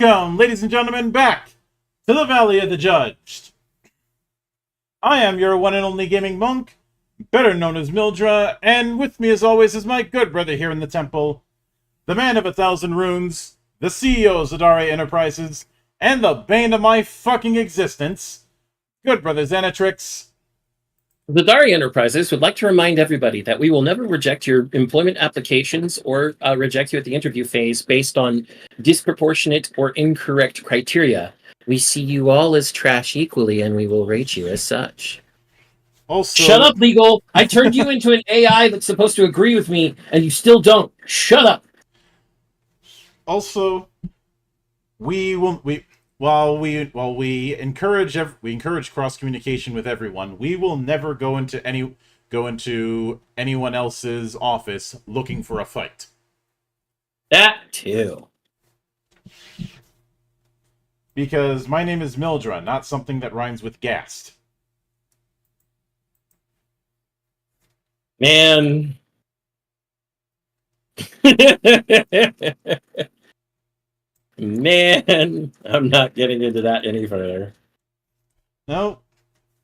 Welcome, ladies and gentlemen, back to the Valley of the Judged. I am your one and only gaming monk, better known as Mildra, and with me as always is my good brother here in the temple, the man of 1,000 runes, the CEO of Zadare Enterprises, and the bane of my fucking existence, good brother Xanatrix. The Dari Enterprises would like to remind everybody that we will never reject your employment applications or reject you at the interview phase based on disproportionate or incorrect criteria. We see you all as trash equally, and we will rate you as such. Shut Also, up, legal! I turned you into an AI that's supposed to agree with me, and you still don't. Shut up! also, we will we while we encourage cross communication with everyone, we will never go into anyone else's office looking for a fight. That too. Because my name is Mildra, not something that rhymes with Gast. Man. Man, I'm not getting into that any further. No,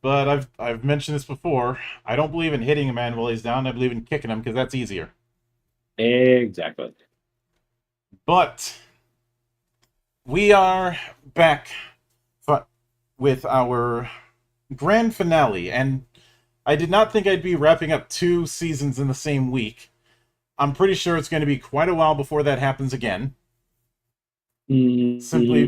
but I've mentioned this before. I don't believe in hitting a man while he's down. I believe in kicking him because that's easier. Exactly. But we are back with our grand finale, and I did not think I'd be wrapping up 2 seasons in the same week. I'm pretty sure it's going to be quite a while before that happens again. Simply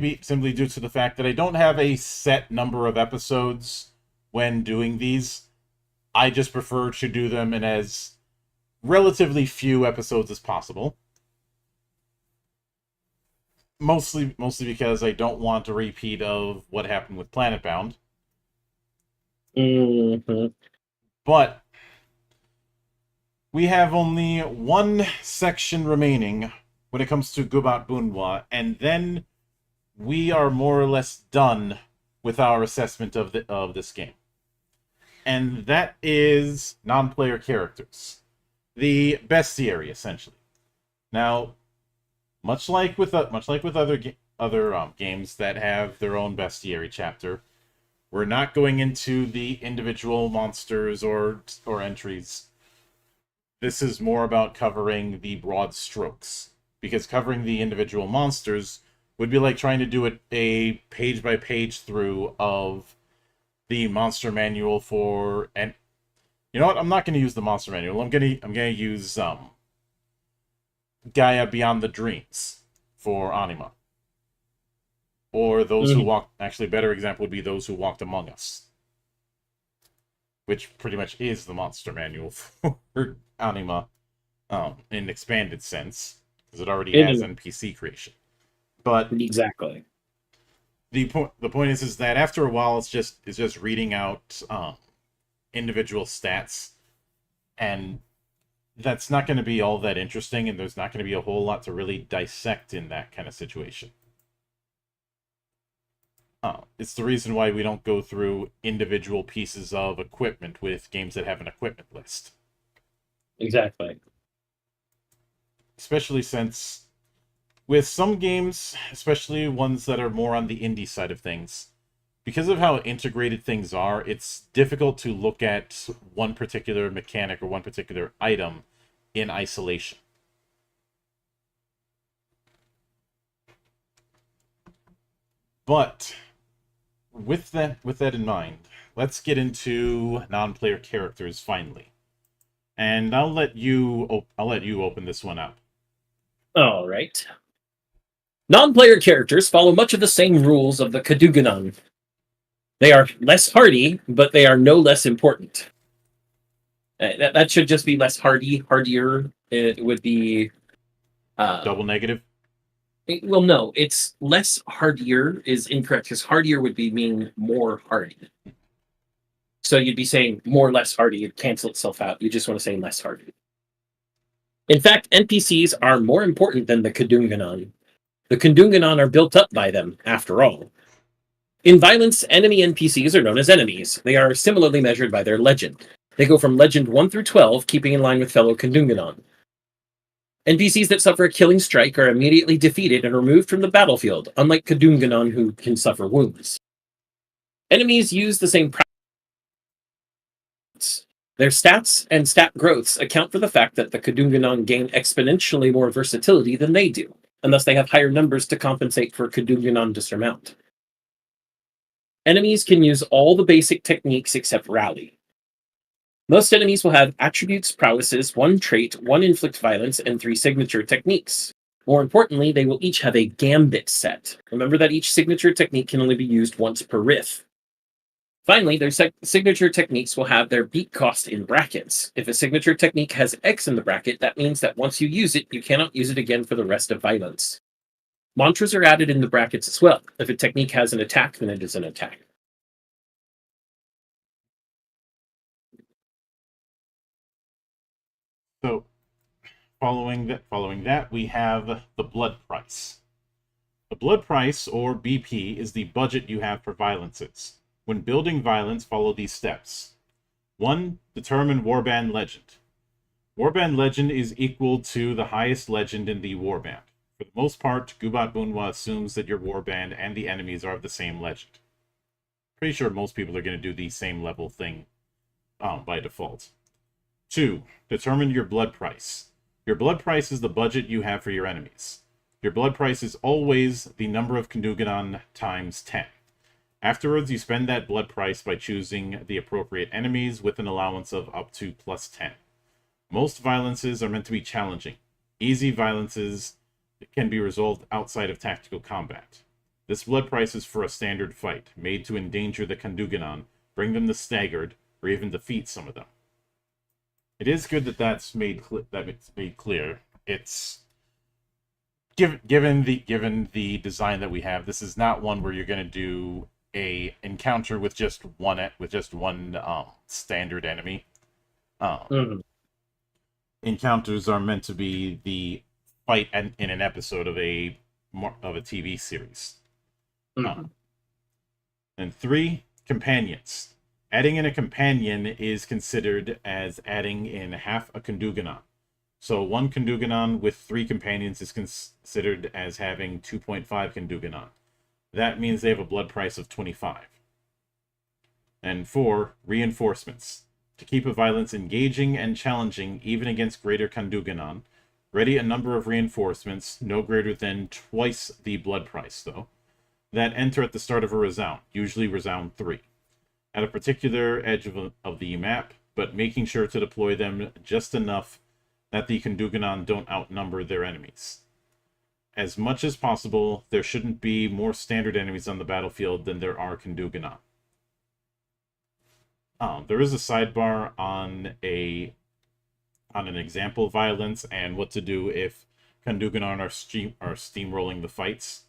due to the fact that I don't have a set number of episodes when doing these. I just prefer to do them in as relatively few episodes as possible. Mostly because I don't want a repeat of what happened with Planet Bound. Mm-hmm. But we have only one section remaining when it comes to Gubat-Banwa, and then we are more or less done with our assessment of this game. And that is non-player characters. The bestiary, essentially. Now, much like with other games that have their own bestiary chapter, we're not going into the individual monsters or entries. This is more about covering the broad strokes, because covering the individual monsters would be like trying to do a page by page through of the monster manual for, and you know what? I'm not going to use the monster manual. I'm going to use Gaia Beyond the Dreams for Anima. Or those who walked. Actually, a better example would be Those Who Walked Among Us, which pretty much is the monster manual for Anima, in expanded sense, because it already has NPC creation. But exactly, the point is that after a while, it's just reading out individual stats, and that's not going to be all that interesting, and there's not going to be a whole lot to really dissect in that kind of situation. It's the reason why we don't go through individual pieces of equipment with games that have an equipment list. Exactly. Especially since with some games, especially ones that are more on the indie side of things, because of how integrated things are, it's difficult to look at one particular mechanic or one particular item in isolation. But with that in mind, let's get into non-player characters finally. And I'll let you open this one up. All right. Non-player characters follow much of the same rules of the Kaduganon. They are less hardy, but they are no less important. That should just be less hardy. Hardier, it would be double negative. Well, no, it's less hardier is incorrect, because hardier would be mean more hardy. So you'd be saying more or less hardy. It'd cancel itself out. You just want to say less hardy. In fact, NPCs are more important than the Kadunganon. The Kadunganon are built up by them, after all. In violence, enemy NPCs are known as enemies. They are similarly measured by their legend. They go from legend 1 through 12, keeping in line with fellow Kadunganon. NPCs that suffer a killing strike are immediately defeated and removed from the battlefield, unlike Kadunganon, who can suffer wounds. Enemies use the same Their stats and stat growths account for the fact that the Kadunganon gain exponentially more versatility than they do, and thus they have higher numbers to compensate for Kadunganon to surmount. Enemies can use all the basic techniques except Rally. Most enemies will have attributes, prowesses, one trait, one inflict violence, and 3 signature techniques. More importantly, they will each have a gambit set. Remember that each signature technique can only be used once per riff. Finally, their signature techniques will have their beat cost in brackets. If a signature technique has X in the bracket, that means that once you use it, you cannot use it again for the rest of violence. Mantras are added in the brackets as well. If a technique has an attack, then it is an attack. So, following that, we have the blood price. The blood price, or BP, is the budget you have for violences. When building violence, follow these steps. 1. Determine Warband Legend. Warband Legend is equal to the highest legend in the warband. For the most part, Gubat-Banwa assumes that your warband and the enemies are of the same legend. Pretty sure most people are going to do the same level thing by default. 2. Determine your blood price. Your blood price is the budget you have for your enemies. Your blood price is always the number of Kanduganon times 10. Afterwards, you spend that blood price by choosing the appropriate enemies with an allowance of up to plus 10. Most violences are meant to be challenging. Easy violences can be resolved outside of tactical combat. This blood price is for a standard fight, made to endanger the Kanduganon, bring them to staggered, or even defeat some of them. It is good that that's made clear. It's given the design that we have, this is not one where you're going to do a encounter with just one standard enemy. Encounters are meant to be the fight in an episode of a TV series. And 3, companions. Adding in a companion is considered as adding in half a Kanduganon. So 1 Kanduganon with 3 companions is considered as having 2.5 Kanduganon. That means they have a blood price of 25. And 4, reinforcements. To keep a violence engaging and challenging even against greater Kanduganon, ready a number of reinforcements, no greater than twice the blood price, though, that enter at the start of a resound, usually resound 3, at a particular edge of the map, but making sure to deploy them just enough that the Kanduganon don't outnumber their enemies. As much as possible, there shouldn't be more standard enemies on the battlefield than there are Kanduganon. There is a sidebar on an example violence and what to do if Kanduganon are steamrolling the fights.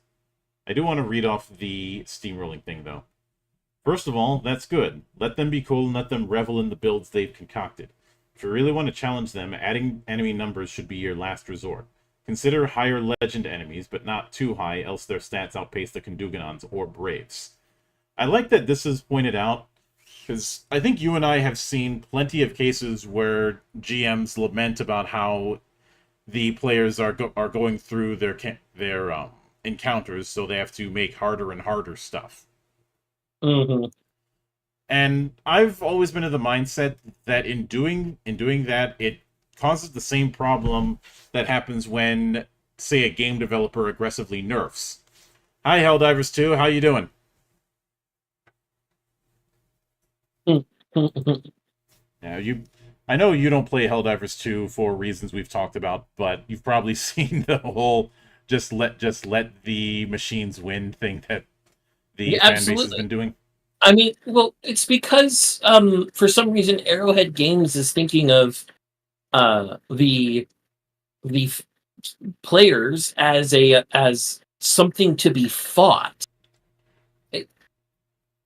I do want to read off the steamrolling thing, though. First of all, that's good. Let them be cool and let them revel in the builds they've concocted. If you really want to challenge them, adding enemy numbers should be your last resort. Consider higher legend enemies, but not too high, else their stats outpace the Kanduganons or Braves. I like that this is pointed out, because I think you and I have seen plenty of cases where GMs lament about how the players are going through their encounters, so they have to make harder and harder stuff. And I've always been of the mindset that in doing that, it causes the same problem that happens when, say, a game developer aggressively nerfs. Hi, Helldivers 2, how you doing? Now, I know you don't play Helldivers 2 for reasons we've talked about, but you've probably seen the whole just let the machines win thing that the fan base has been doing. I mean, well, it's because for some reason Arrowhead Games is thinking of the players as something to be fought.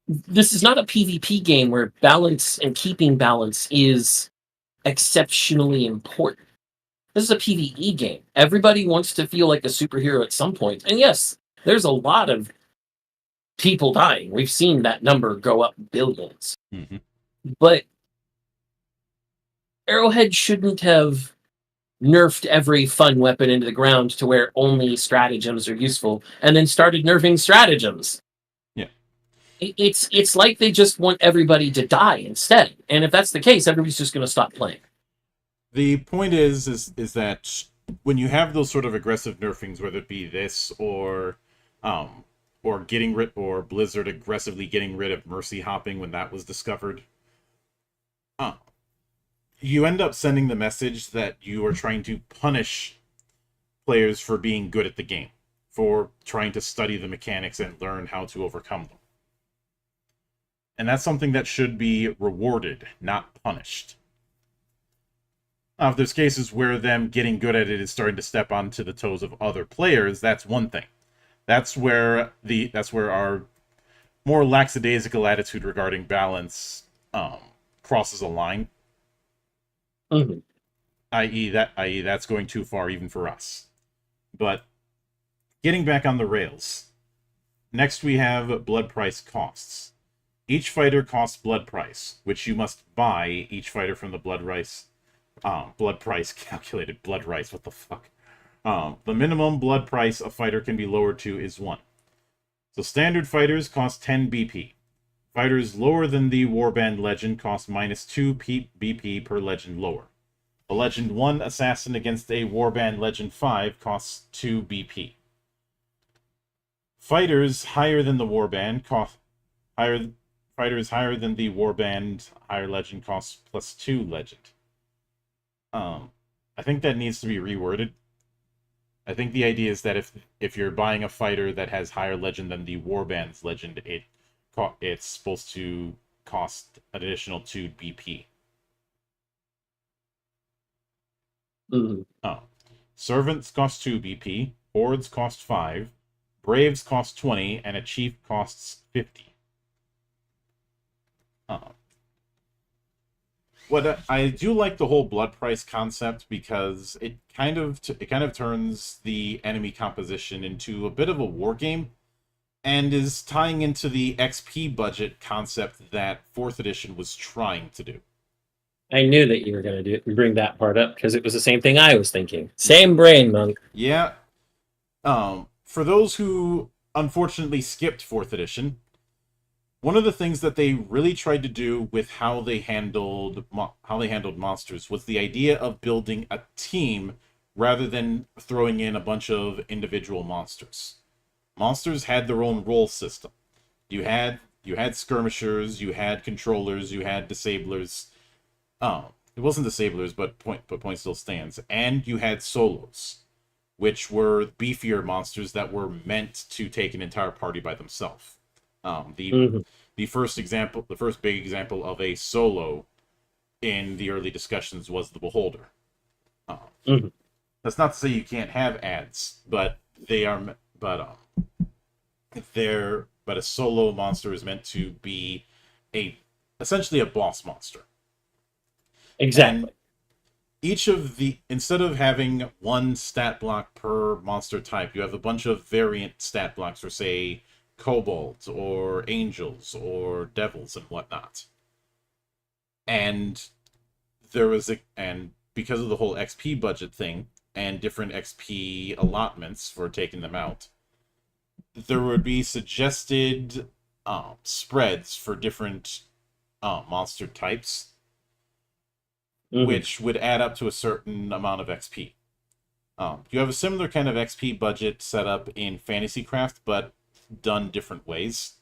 This is not a PvP game where balance and keeping balance is exceptionally important. This is a PvE game. Everybody wants to feel like a superhero at some point. And yes, there's a lot of people dying. We've seen that number go up billions. Mm-hmm. But Arrowhead shouldn't have nerfed every fun weapon into the ground to where only stratagems are useful, and then started nerfing stratagems. Yeah. It's like they just want everybody to die instead. And if that's the case, everybody's just going to stop playing. The point is that when you have those sort of aggressive nerfings, whether it be this um, getting rid or Blizzard aggressively getting rid of mercy hopping when that was discovered, uh, you end up sending the message that you are trying to punish players for being good at the game, for trying to study the mechanics and learn how to overcome them. And that's something that should be rewarded, not punished. Now, if there's cases where them getting good at it is starting to step onto the toes of other players, that's one thing. That's where our more lackadaisical attitude regarding balance crosses a line. Mm-hmm. i.e. that's going too far even for us. But getting back on the rails. Next we have blood price costs. Each fighter costs blood price, which you must buy each fighter from the blood price calculated blood rice. What the fuck? The minimum blood price a fighter can be lowered to is 1. So standard fighters cost 10 BP. Fighters lower than the Warband Legend cost -2 BP per legend lower. A Legend 1 assassin against a Warband Legend 5 costs 2 BP. Fighters higher than the Warband Fighters higher than the Warband higher legend costs +2 legend. I think that needs to be reworded. I think the idea is that if you're buying a fighter that has higher legend than the Warband's legend, it's supposed to cost an additional 2 BP. Mm-hmm. Servants cost 2 BP, Hordes cost 5, Braves cost 20, and a Chief costs 50. I do like the whole blood price concept because it kind of turns the enemy composition into a bit of a war game, and is tying into the XP budget concept that 4th edition was trying to do. I knew that you were going to bring that part up because it was the same thing I was thinking. Same brain, Monk. Yeah. For those who unfortunately skipped 4th edition, one of the things that they really tried to do with how they handled monsters was the idea of building a team rather than throwing in a bunch of individual monsters. Monsters had their own role system. You had skirmishers, you had controllers, you had disablers. It wasn't disablers, but point still stands. And you had solos, which were beefier monsters that were meant to take an entire party by themselves. The first big example of a solo in the early discussions was the Beholder. That's not to say you can't have ads, but a solo monster is meant to be essentially a boss monster. Exactly. And instead of having one stat block per monster type, you have a bunch of variant stat blocks for, say, kobolds or angels or devils and whatnot. And because of the whole XP budget thing and different XP allotments for taking them out, there would be suggested spreads for different monster types, which would add up to a certain amount of XP. You have a similar kind of XP budget set up in Fantasycraft, but done different ways.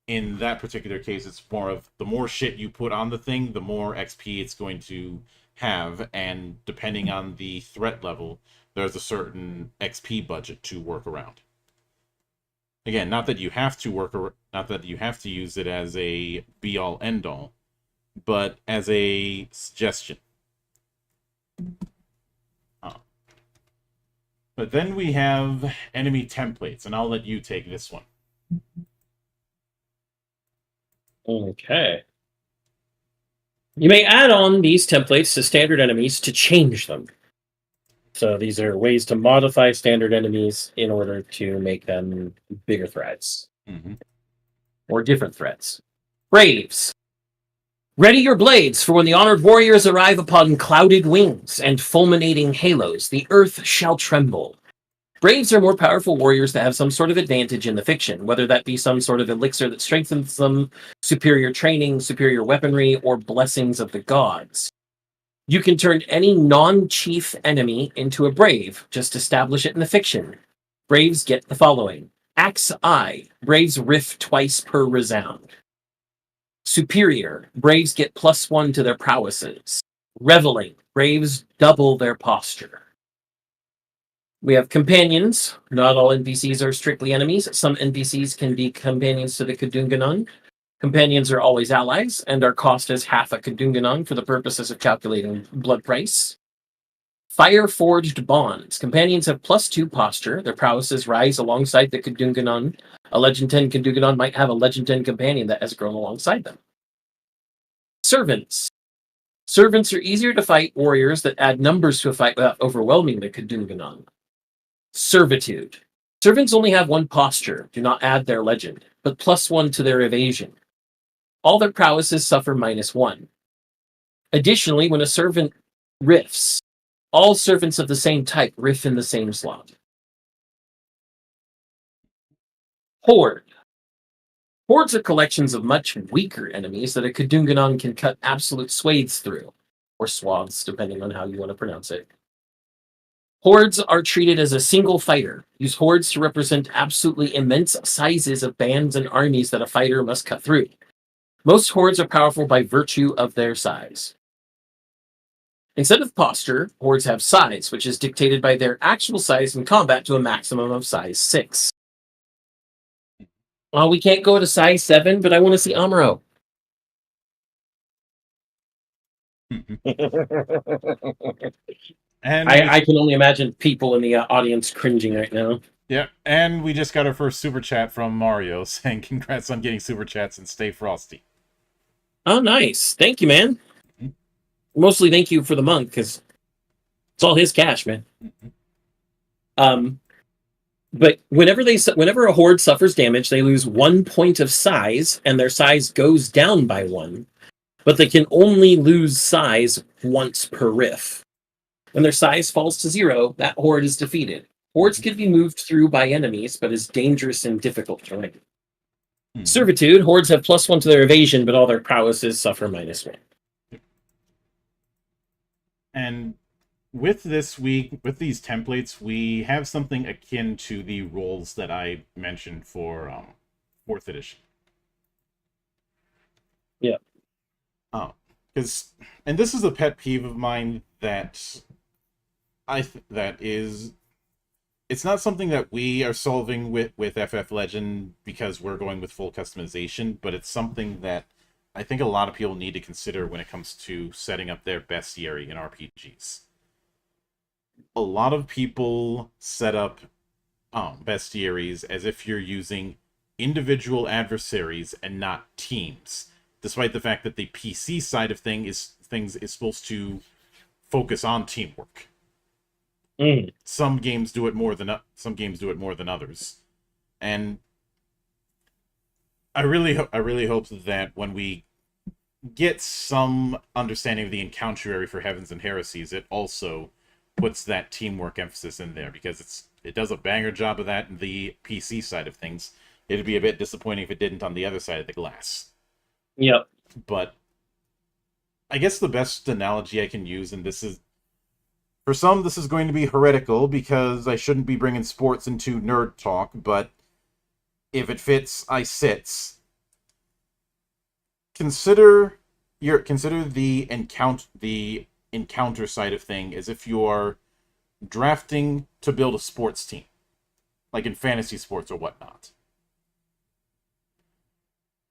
In that particular case, it's more of the more shit you put on the thing, the more XP it's going to have, and depending on the threat level, there's a certain XP budget to work around. Again, not that you have to use it as a be-all end-all, but as a suggestion. But then we have enemy templates, and I'll let you take this one. Okay. You may add on these templates to standard enemies to change them. So these are ways to modify standard enemies in order to make them bigger threats. Or different threats. Braves. Ready your blades, for when the honored warriors arrive upon clouded wings and fulminating halos, the earth shall tremble. Braves are more powerful warriors that have some sort of advantage in the fiction, whether that be some sort of elixir that strengthens them, superior training, superior weaponry, or blessings of the gods. You can turn any non-chief enemy into a brave. Just establish it in the fiction. Braves get the following. Axe Eye. Braves riff twice per resound. Superior. Braves get +1 to their prowesses. Reveling. Braves double their posture. We have companions. Not all NPCs are strictly enemies. Some NPCs can be companions to the Kadunganon. Companions are always allies and are cost as half a Kadunganon for the purposes of calculating blood price. Fire Forged Bonds. Companions have +2 posture. Their prowesses rise alongside the Kadunganon. A Legend 10 Kadunganon might have a Legend 10 companion that has grown alongside them. Servants. Servants are easier to fight warriors that add numbers to a fight without overwhelming the Kadunganon. Servitude. Servants only have 1 posture, do not add their legend, but +1 to their evasion. All their prowesses suffer -1. Additionally, when a servant riffs, all servants of the same type riff in the same slot. Horde. Hordes are collections of much weaker enemies that a Kadunganon can cut absolute swathes through, or swaths, depending on how you want to pronounce it. Hordes are treated as a single fighter. Use hordes to represent absolutely immense sizes of bands and armies that a fighter must cut through. Most hordes are powerful by virtue of their size. Instead of posture, hordes have size, which is dictated by their actual size in combat to a maximum of size 6. Well, we can't go to size 7, but I want to see Amuro. And I can only imagine people in the audience cringing right now. Yeah, and we just got our first super chat from Mario saying congrats on getting super chats and stay frosty. Oh, nice. Thank you, man. Mostly thank you for the monk, because it's all his cash, man. But whenever a horde suffers damage, they lose 1 point of size, and their size goes down by 1. But they can only lose size once per riff. When their size falls to 0, that horde is defeated. Hordes can be moved through by enemies, but is dangerous and difficult terrain. Servitude. Hordes have +1 to their evasion, but all their prowesses suffer -1. And with these templates, we have something akin to the roles that I mentioned for 4th edition. Yeah. Because, and this is a pet peeve of mine that it's not something that we are solving with FF Legend because we're going with full customization, but it's something that I think a lot of people need to consider when it comes to setting up their bestiary in RPGs. A lot of people set up bestiaries as if you're using individual adversaries and not teams, despite the fact that the PC side of things is supposed to focus on teamwork. Some games do it more than others, and I really hope that when we get some understanding of the encounterary for Heavens and Heresies, it also puts that teamwork emphasis in there, because it does a banger job of that in the PC side of things. It'd be a bit disappointing if it didn't on the other side of the glass. Yep. But I guess the best analogy I can use, and this is, for some, this is going to be heretical because I shouldn't be bringing sports into nerd talk, but if it fits, I sits. Consider the encounter side of thing as if you're drafting to build a sports team, like in fantasy sports or whatnot.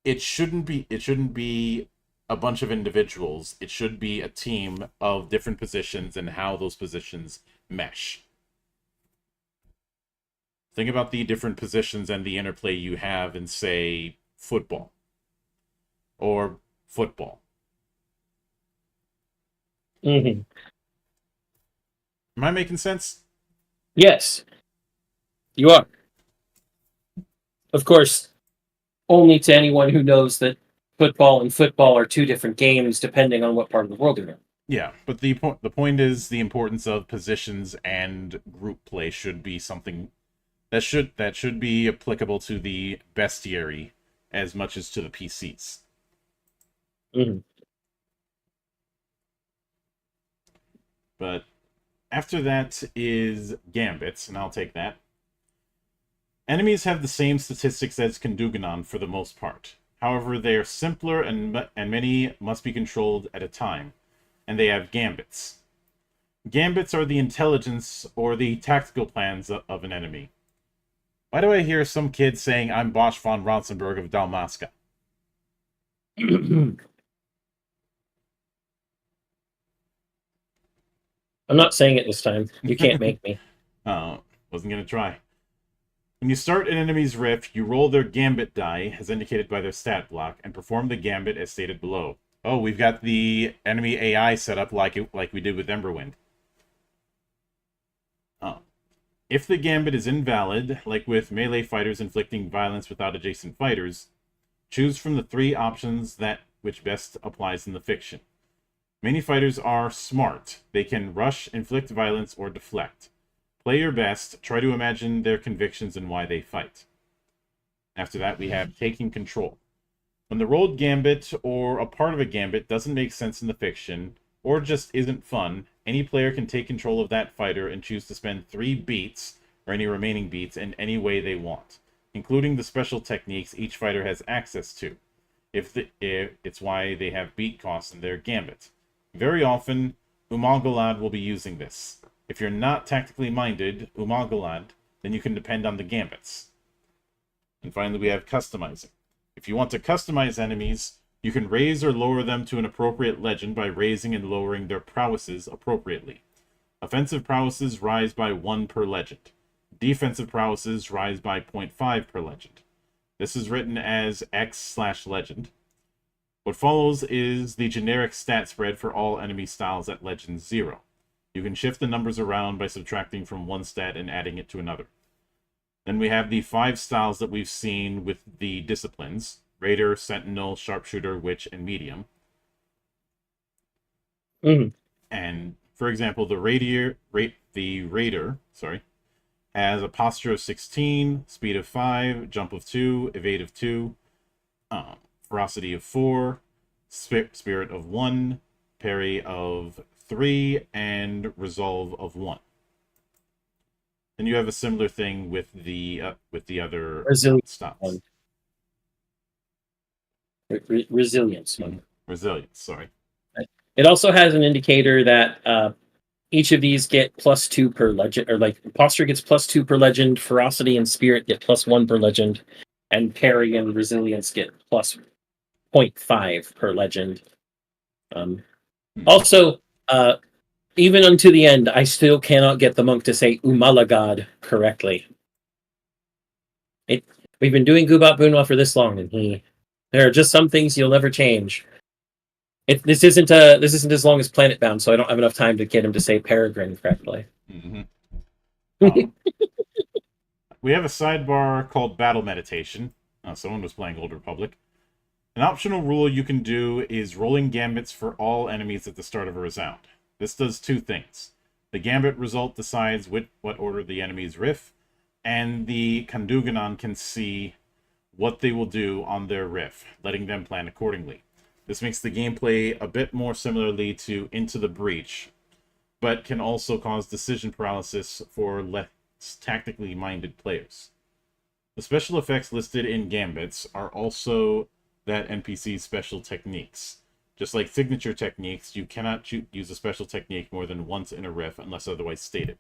It shouldn't be a bunch of individuals. It should be a team of different positions and how those positions mesh. Think about the different positions and the interplay you have in, say, football. Or football. Mm-hmm. Am I making sense? Yes. You are. Of course, only to anyone who knows that football and football are 2 different games depending on what part of the world you're in. Yeah, but the point is the importance of positions and group play should be something that should be applicable to the bestiary as much as to the PCs. Mhm. But after that is gambits, and I'll take that. Enemies have the same statistics as Kenduganon for the most part. However, they are simpler and many must be controlled at a time, and they have gambits. Gambits are the intelligence or the tactical plans of an enemy. Why do I hear some kid saying I'm Bosch von Ronsenberg of Dalmasca? I'm not saying it this time. You can't make me. Wasn't gonna try. When you start an enemy's riff, you roll their gambit die, as indicated by their stat block, and perform the gambit as stated below. Oh, we've got the enemy AI set up like we did with Emberwind. Oh. If the gambit is invalid, like with melee fighters inflicting violence without adjacent fighters, choose from the three options that which best applies in the fiction. Many fighters are smart. They can rush, inflict violence, or deflect. Play your best. Try to imagine their convictions and why they fight. After that, we have taking control. When the rolled gambit or a part of a gambit doesn't make sense in the fiction, or just isn't fun, any player can take control of that fighter and choose to spend 3 beats, or any remaining beats, in any way they want, including the special techniques each fighter has access to. If it's why they have beat costs in their gambit. Very often, Umalgalad will be using this. If you're not tactically minded, Umalgalad, then you can depend on the gambits. And finally, we have customizing. If you want to customize enemies, you can raise or lower them to an appropriate legend by raising and lowering their prowesses appropriately. Offensive prowesses rise by 1 per legend. Defensive prowesses rise by 0.5 per legend. This is written as X/legend. What follows is the generic stat spread for all enemy styles at legend 0. You can shift the numbers around by subtracting from one stat and adding it to another. Then we have the 5 styles that we've seen with the disciplines: Raider, Sentinel, Sharpshooter, Witch, and Medium. Mhm. And, for example, the Raider, has a posture of 16, speed of 5, jump of 2, evade of 2, ferocity of 4, spirit of 1, parry of 3, and resolve of 1. And you have a similar thing with the other Resilience styles. one. Resilience one. Resilience, sorry. It also has an indicator that each of these get +2 per legend, or like posture gets +2 per legend, ferocity and spirit get +1 per legend, and parry and resilience get +0.5 per legend. Also, even unto the end, I still cannot get the monk to say Umalagad correctly. We've been doing Gubat-Banwa for this long, and there are just some things you'll never change. This isn't as long as Planet Bound, so I don't have enough time to get him to say Peregrine correctly. Mm-hmm. We have a sidebar called Battle Meditation. Someone was playing Old Republic. An optional rule you can do is rolling gambits for all enemies at the start of a resound. This does 2 things. The gambit result decides what order the enemies riff, and the Kanduganon can see what they will do on their riff, letting them plan accordingly. This makes the gameplay a bit more similarly to Into the Breach, but can also cause decision paralysis for less tactically minded players. The special effects listed in Gambits are also that NPC's special techniques. Just like signature techniques, you cannot use a special technique more than once in a riff unless otherwise stated.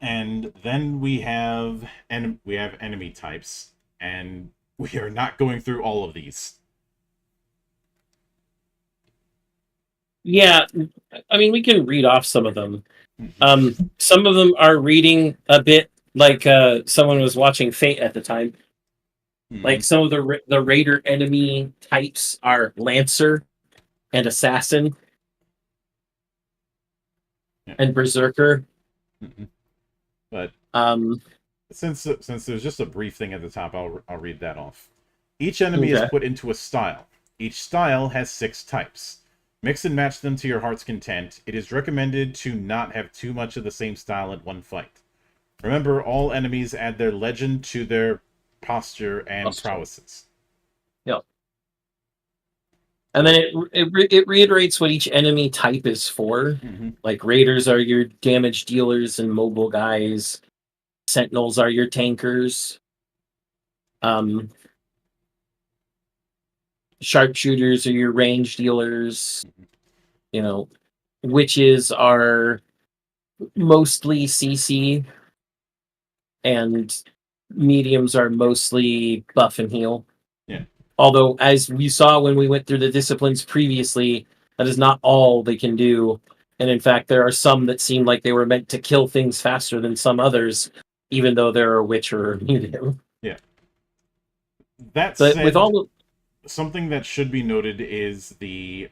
And then we have enemy types, and we are not going through all of these. Yeah, I mean, we can read off some of them. Some of them are reading a bit like someone was watching Fate at the time. Like some of the Raider enemy types are Lancer and Assassin and Berserker. But Um, since there's just a brief thing at the top, I'll read that off. Each enemy is Okay. put into a style. Each style has 6 types. Mix and match them to your heart's content. It is recommended to not have too much of the same style in one fight. Remember, all enemies add their legend to their posture and Posture. prowesses. Yep. And then it reiterates what each enemy type is for. Mm-hmm. Like raiders are your damage dealers and mobile guys. Sentinels are your tankers. Sharpshooters are your range dealers. You know, witches are mostly CC, and mediums are mostly buff and heal. Yeah. Although, as we saw when we went through the disciplines previously, that is not all they can do. And in fact, there are some that seem like they were meant to kill things faster than some others, even though they're a witch or a medium. Yeah. That But with said, all of, something that should be noted is the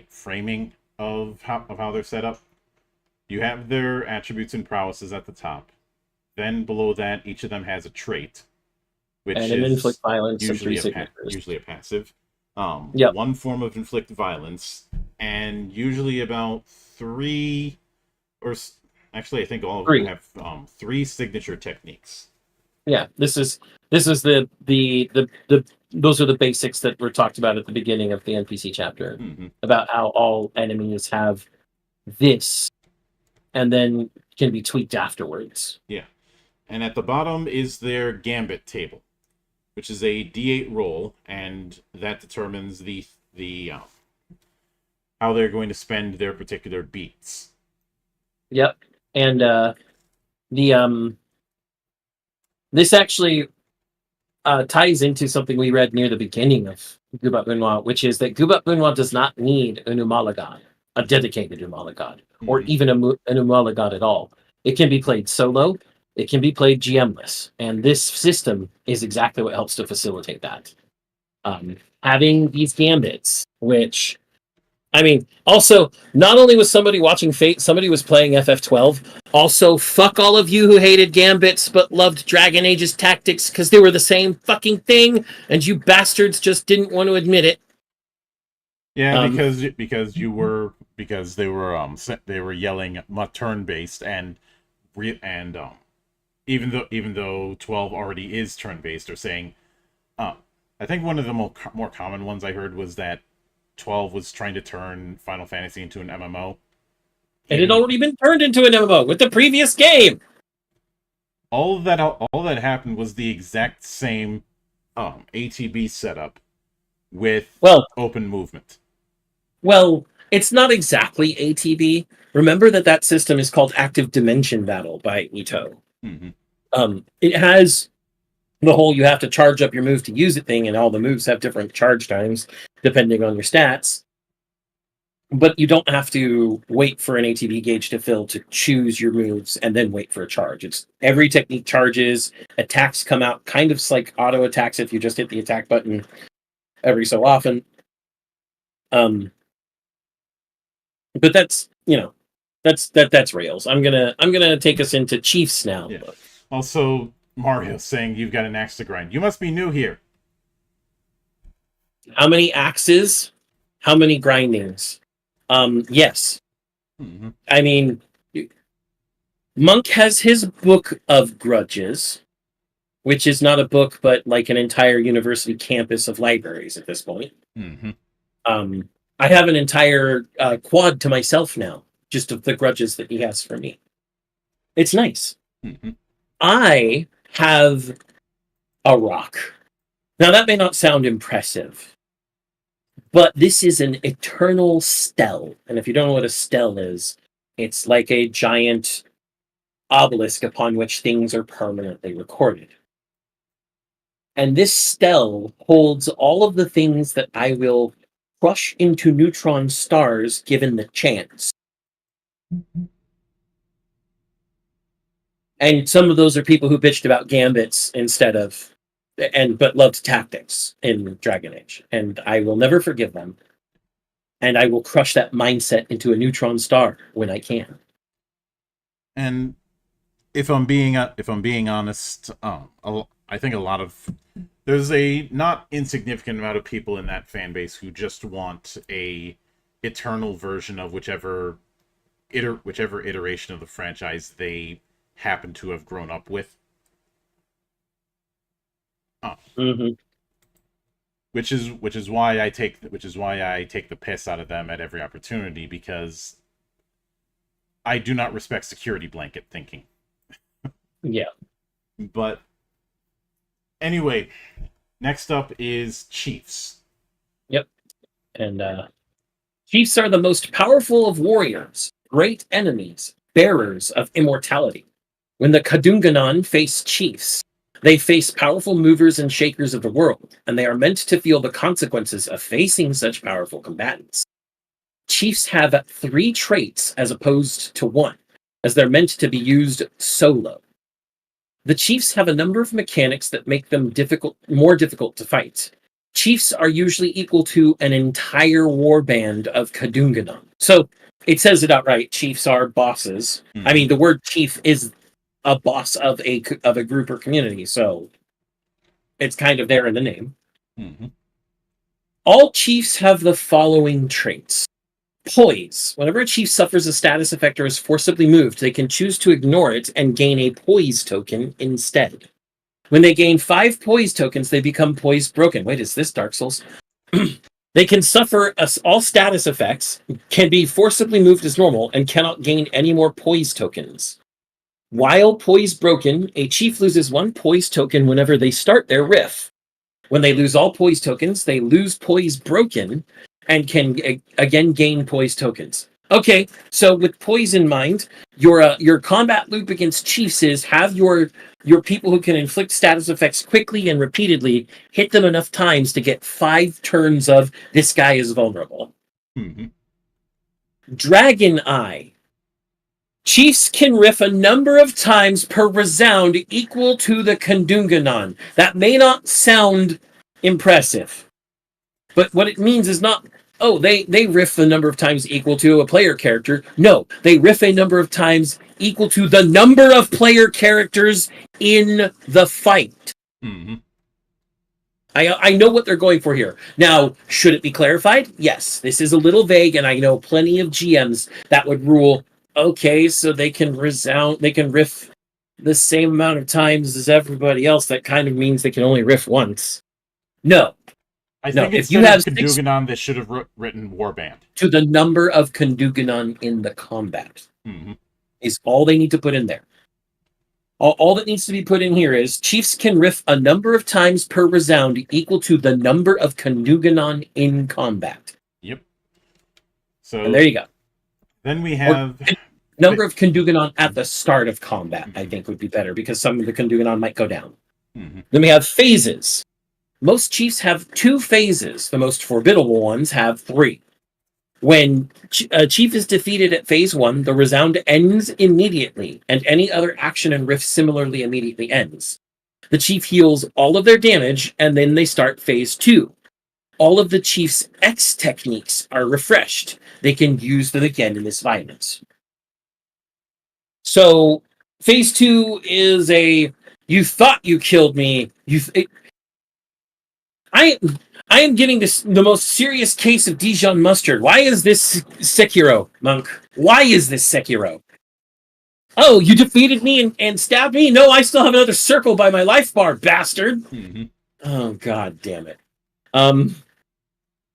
framing of how they're set up. You have their attributes and prowesses at the top. Then below that, each of them has a trait, which and an is inflict violence and usually 3 a signatures. usually a passive. Yep. One form of inflict violence, and usually about 3, or actually, I think all of them 3. have 3 signature techniques. Yeah, this is the those are the basics that were talked about at the beginning of the NPC chapter Mm-hmm. about how all enemies have this, and then can be tweaked afterwards. Yeah, and at the bottom is their gambit table, which is a D8 roll, and that determines the how they're going to spend their particular beats. Yep, and the this actually ties into something we read near the beginning of Gubat-Banwa, which is that Gubat-Banwa does not need an Umala god, a dedicated Umala god, or Mm-hmm. even an Umala god at all. It can be played solo. It can be played GM-less, and this system is exactly what helps to facilitate that. Having these gambits, which, I mean, also, not only was somebody watching Fate, somebody was playing FF12. Also, fuck all of you who hated gambits but loved Dragon Age's tactics because they were the same fucking thing, and you bastards just didn't want to admit it. Yeah, because they were yelling turn based, and even though 12 already is turn based, or saying, I think one of the more common ones I heard was that 12 was trying to turn Final Fantasy into an MMO. It had already been turned into an MMO with the previous game. All that happened was the exact same ATB setup with open movement. Well, it's not exactly ATB. Remember that system is called Active Dimension Battle by Ito. Mm-hmm. It has the whole you have to charge up your move to use it thing, and all the moves have different charge times depending on your stats. But you don't have to wait for an ATB gauge to fill to choose your moves and then wait for a charge. It's every technique charges, attacks come out kind of like auto attacks if you just hit the attack button every so often. But that's that's Rails. I'm gonna take us into Chiefs now. Yeah. Also, Mario saying you've got an axe to grind. You must be new here. How many axes? How many grindings? Yes. Mm-hmm. I mean, Monk has his book of grudges, which is not a book, but like an entire university campus of libraries at this point. Mm-hmm. I have an entire quad to myself now, just of the grudges that he has for me. It's nice. Mm-hmm. I have a rock. Now, that may not sound impressive, but this is an eternal stele. And if you don't know what a stele is, it's like a giant obelisk upon which things are permanently recorded. And this stele holds all of the things that I will crush into neutron stars given the chance. And some of those are people who bitched about gambits instead of but loved tactics in Dragon Age. And I will never forgive them. And I will crush that mindset into a neutron star when I can. And if I'm being honest, I think there's a not insignificant amount of people in that fan base who just want a eternal version of whichever iteration of the franchise they happen to have grown up with. Mm-hmm. Which is why I take the piss out of them at every opportunity, because I do not respect security blanket thinking. Yeah. But anyway, next up is chiefs. Yep. And chiefs are the most powerful of warriors, great enemies, bearers of immortality. When the Kadunganon face chiefs, they face powerful movers and shakers of the world, and they are meant to feel the consequences of facing such powerful combatants. Chiefs have 3 traits as opposed to 1, as they're meant to be used solo. The chiefs have a number of mechanics that make them more difficult to fight. Chiefs are usually equal to an entire warband of Kadunganon. So it says it outright, chiefs are bosses. Mhm. I mean, the word chief is a boss of a group or community, so it's kind of there in the name. Mm-hmm. All chiefs have the following traits. Poise. Whenever a chief suffers a status effect or is forcibly moved, they can choose to ignore it and gain a poise token instead. When they gain 5 poise tokens, they become poise broken. Wait, is this Dark Souls? They can suffer all status effects, can be forcibly moved as normal, and cannot gain any more poise tokens. While poise broken, a chief loses 1 poise token whenever they start their riff. When they lose all poise tokens, they lose poise broken and can again gain poise tokens. Okay, so with poise in mind, your combat loop against chiefs is have your people who can inflict status effects quickly and repeatedly hit them enough times to get 5 turns of this guy is vulnerable. Mm-hmm. Dragon Eye. Chiefs can riff a number of times per resound equal to the Kadunganon. That may not sound impressive, but what it means is not, oh, they riff the number of times equal to a player character. No, they riff a number of times equal to the number of player characters in the fight. Mm-hmm. I know what they're going for here. Now, should it be clarified? Yes, this is a little vague, and I know plenty of GMs that would rule, okay, so they can riff the same amount of times as everybody else. That kind of means they can only riff once. No. I No, think if you instead have of Kadunganon, they should have written Warband. to the number of Kadunganon in the combat Mm-hmm. is all they need to put in there. All that needs to be put in here is chiefs can riff a number of times per resound equal to the number of Kadunganon in combat. Yep. So And there you go. Then we have Number of Kadunganon at the start of combat, I think would be better, because some of the Kadunganon might go down. Mm-hmm. Then we have phases. Most chiefs have 2 phases. The most formidable ones have 3. When a chief is defeated at phase 1, the resound ends immediately, and any other action and riff similarly immediately ends. The chief heals all of their damage, and then they start phase 2. All of the chief's X techniques are refreshed. They can use them again in this violence. So, phase 2 is you thought you killed me. I am getting the most serious case of Dijon mustard. Why is this Sekiro, monk? Why is this Sekiro? Oh, you defeated me and stabbed me? No, I still have another circle by my life bar, bastard. Mm-hmm. Oh, god damn it. And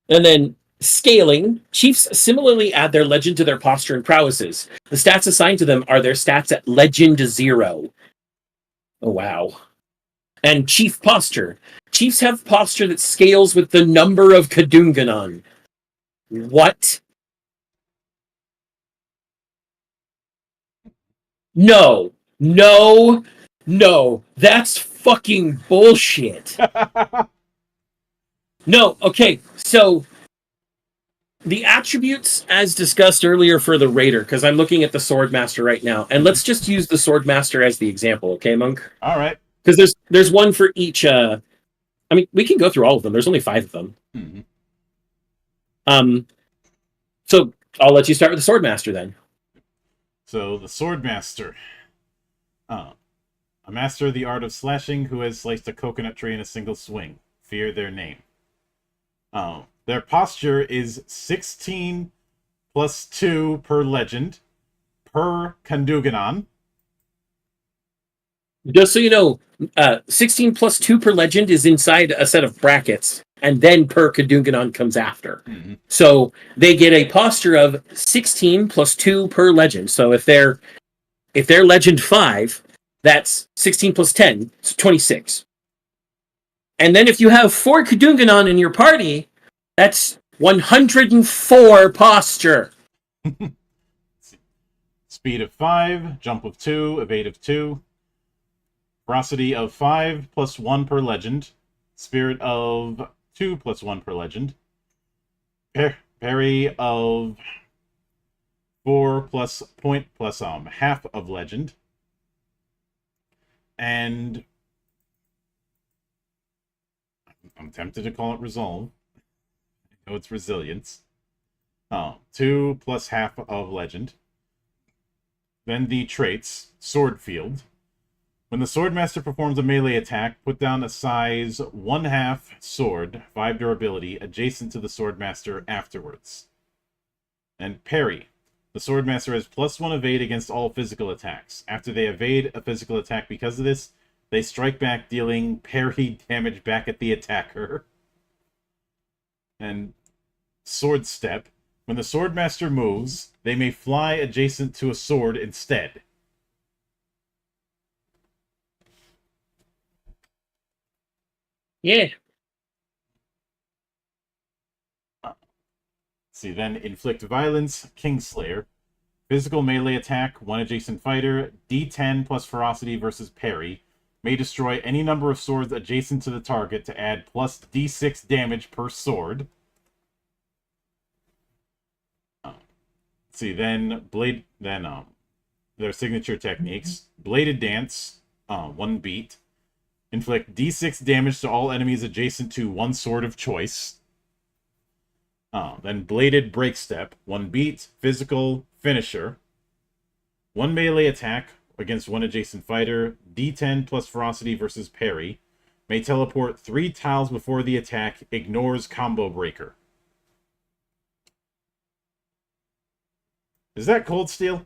then scaling. Chiefs similarly add their legend to their posture and prowesses. The stats assigned to them are their stats at legend 0. Oh, wow. And chief posture. Chiefs have posture that scales with the number of Kadunganon. What? No. No. No. That's fucking bullshit. No, okay, so the attributes as discussed earlier for the Raider, because I'm looking at the Swordmaster right now, and let's just use the Swordmaster as the example, okay, Monk? All right. Because there's one for each. I mean, we can go through all of them. There's only 5 of them. Mm-hmm. So I'll let you start with the Swordmaster then. So the Swordmaster. A master of the art of slashing who has sliced a coconut tree in a single swing. Fear their name. Their posture is 16 plus 2 per legend per Kanduganon. Just so you know, 16 plus 2 per legend is inside a set of brackets, and then per Kadunganon comes after. Mm-hmm. So they get a posture of 16 plus 2 per legend. So if they're legend 5, that's 16 plus 10, so 26. And then if you have 4 Kadunganon in your party, that's 104 posture. Speed of 5, jump of 2, evade of 2. Ferocity of 5 plus 1 per legend. Spirit of 2 plus 1 per legend. Parry of 4 plus point plus half of legend. And I'm tempted to call it resolve. I know it's resilience. 2 plus half of legend. Then the traits, sword field. When the Swordmaster performs a melee attack, put down a size 1/2 sword, 5 durability, adjacent to the Swordmaster afterwards. And parry. The Swordmaster has +1 evade against all physical attacks. After they evade a physical attack because of this, they strike back, dealing parry damage back at the attacker. And sword step. When the Swordmaster moves, they may fly adjacent to a sword instead. Yeah. See, then inflict violence, Kingslayer. Physical melee attack, 1 adjacent fighter, D10 plus ferocity versus parry. May destroy any number of swords adjacent to the target to add plus D6 damage per sword. See, then their signature techniques. Bladed Dance, 1 beat. Inflict D6 damage to all enemies adjacent to 1 sword of choice. Then Bladed Breakstep, 1 beat, physical, finisher. 1 melee attack against 1 adjacent fighter, D10 plus ferocity versus parry. May teleport 3 tiles before the attack, ignores combo breaker. Is that Cold Steel?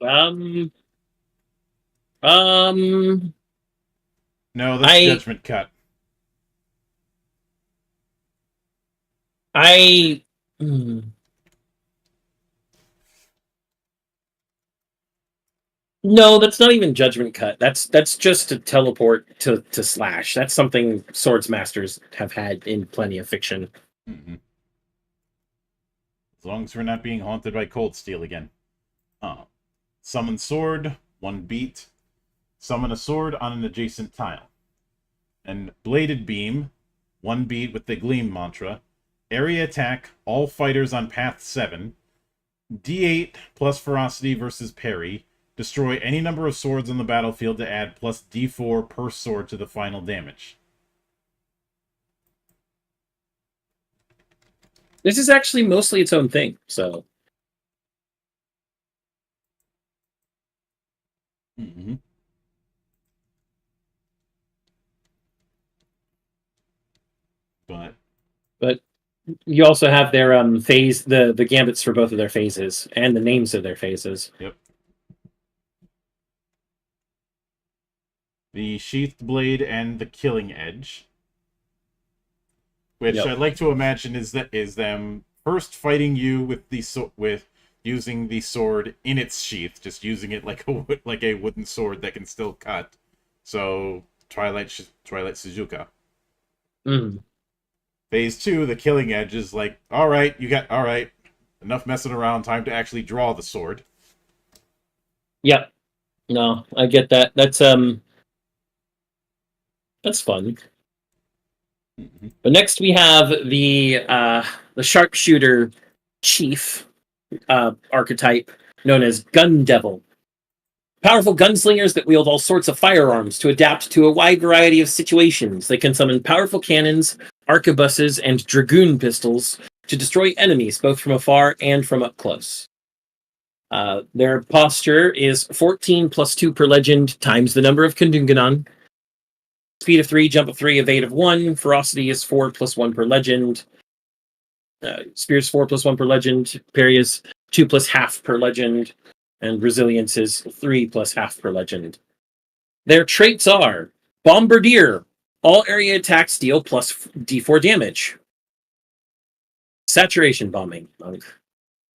Um. No, that's Judgment Cut. No, that's not even Judgment Cut. That's just a teleport to slash. That's something Swords Masters have had in plenty of fiction. Mm-hmm. As long as we're not being haunted by Cold Steel again. Summon Sword, 1 beat. Summon a sword on an adjacent tile. And Bladed Beam, 1 beat with the Gleam mantra. Area attack, all fighters on path 7. D8 plus ferocity versus parry. Destroy any number of swords on the battlefield to add plus D4 per sword to the final damage. This is actually mostly its own thing, so. Mm-hmm. But you also have their phase, the gambits for both of their phases, and the names of their phases. Yep. The Sheathed Blade and the Killing Edge. Which I'd like to imagine is them first fighting you with using the sword in its sheath, just using it like a wooden sword that can still cut. So Twilight Suzuka. Mm. Phase 2, the Killing Edge, is like, all right, enough messing around, time to actually draw the sword. Yep. No, I get that. That's fun. Mm-hmm. But next we have the sharpshooter chief archetype known as Gun Devil. Powerful gunslingers that wield all sorts of firearms to adapt to a wide variety of situations. They can summon powerful cannons, arquebuses, and dragoon pistols to destroy enemies both from afar and from up close. Their posture is 14 plus 2 per legend times the number of Kundunganon. Speed of 3, jump of 3, evade of 1. Ferocity is 4 plus 1 per legend. Spear is 4 plus 1 per legend. Parry is 2 plus half per legend. And resilience is 3 plus half per legend. Their traits are Bombardier. All area attacks deal plus d4 damage. Saturation bombing.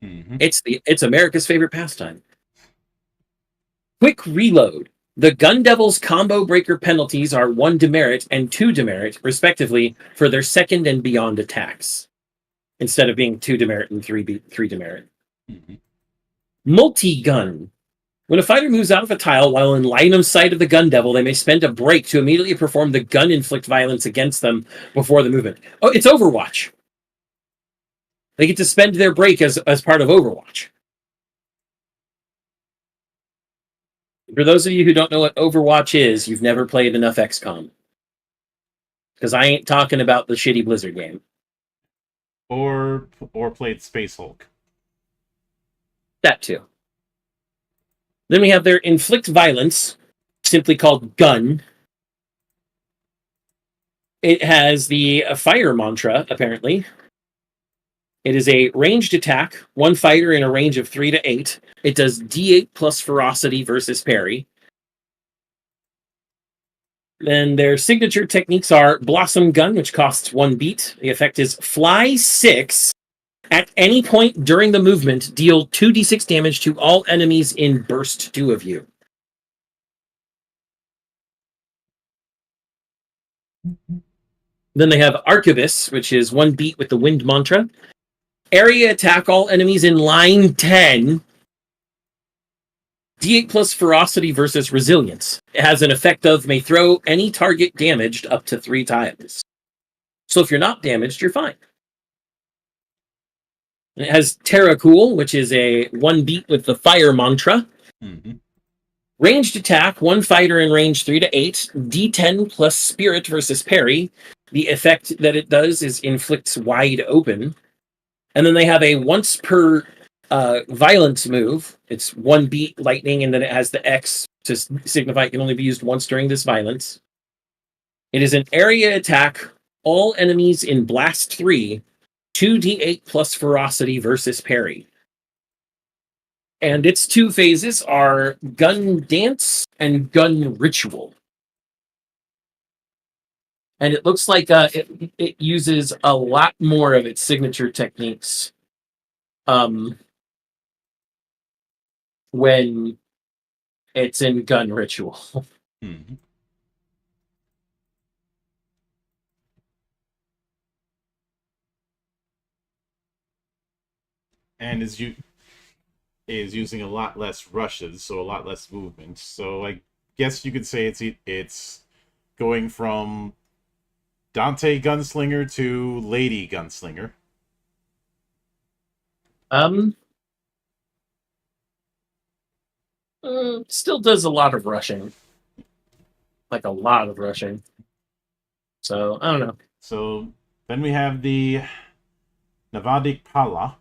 Mm-hmm. It's America's favorite pastime. Quick reload. The Gun Devil's combo breaker penalties are 1 demerit and 2 demerit, respectively, for their second and beyond attacks, instead of being 2 demerit and 3 demerit. Mm-hmm. Multi-gun. When a fighter moves out of a tile while in line of sight of the Gun Devil, they may spend a break to immediately perform the gun inflict violence against them before the movement. Oh, it's Overwatch. They get to spend their break as part of Overwatch. For those of you who don't know what Overwatch is, you've never played enough XCOM. Because I ain't talking about the shitty Blizzard game. Or played Space Hulk. That too. Then we have their inflict violence, simply called gun. It has the fire mantra, apparently. It is a ranged attack, 1 fighter in a range of 3 to 8. It does d8 plus ferocity versus parry. Then their signature techniques are Blossom Gun, which costs 1 beat. The effect is Fly 6. At any point during the movement, deal 2d6 damage to all enemies in burst 2 of you. Then they have Arquebus, which is 1 beat with the wind mantra. Area attack all enemies in line 10. D8 plus ferocity versus resilience. It has an effect of may throw any target damaged up to 3 tiles. So if you're not damaged, you're fine. And it has Terra Cool, which is a 1 beat with the fire mantra. Mm-hmm. Ranged attack, 1 fighter in range 3 to 8. D10 plus spirit versus parry. The effect that it does is inflicts wide open. And then they have a once per violence move. It's 1 beat lightning, and then it has the X to signify it can only be used once during this violence. It is an area attack. All enemies in Blast 3, 2d8 plus ferocity versus parry. And its 2 phases are Gun Dance and Gun Ritual. And it looks like it uses a lot more of its signature techniques when it's in Gun Ritual. Mm-hmm. And is using a lot less rushes, so a lot less movement. So I guess you could say it's going from Dante Gunslinger to Lady Gunslinger. Still does a lot of rushing. Like a lot of rushing. So, I don't know. So then we have the Navadik Pala.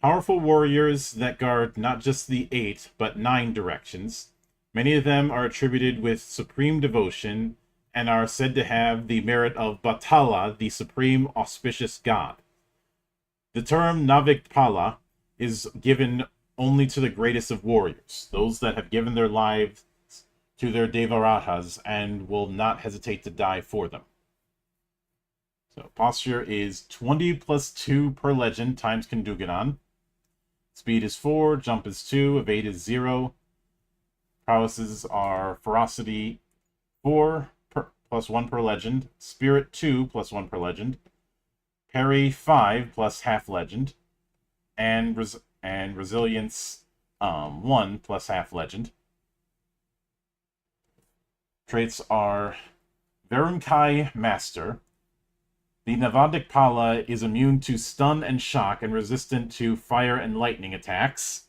Powerful warriors that guard not just the 8, but 9 directions. Many of them are attributed with supreme devotion and are said to have the merit of Batala, the supreme auspicious god. The term Navik Pala is given only to the greatest of warriors, those that have given their lives to their Devaratas and will not hesitate to die for them. So posture is 20 plus 2 per legend times Kunduganon. Speed is 4, jump is 2, evade is 0. Prowesses are ferocity 4 plus 1 per legend, spirit 2 plus 1 per legend, parry 5 plus half legend, and resilience 1 plus half legend. Traits are Verumkai Master. The Navadik Pala is immune to stun and shock and resistant to fire and lightning attacks.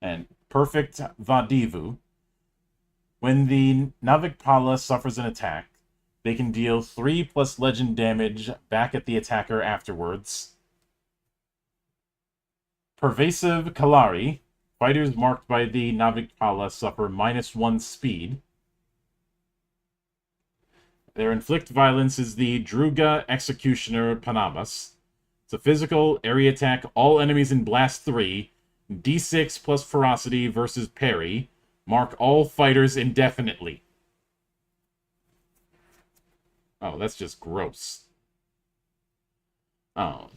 And Perfect Vadivu. When the Navik Pala suffers an attack, they can deal 3 plus legend damage back at the attacker afterwards. Pervasive Kalari. Fighters marked by the Navikpala suffer -1 speed. Their inflict violence is the Druga Executioner Panabas. It's a physical area attack. All enemies in Blast 3. D6 plus ferocity versus parry. Mark all fighters indefinitely. Oh, that's just gross. Oh.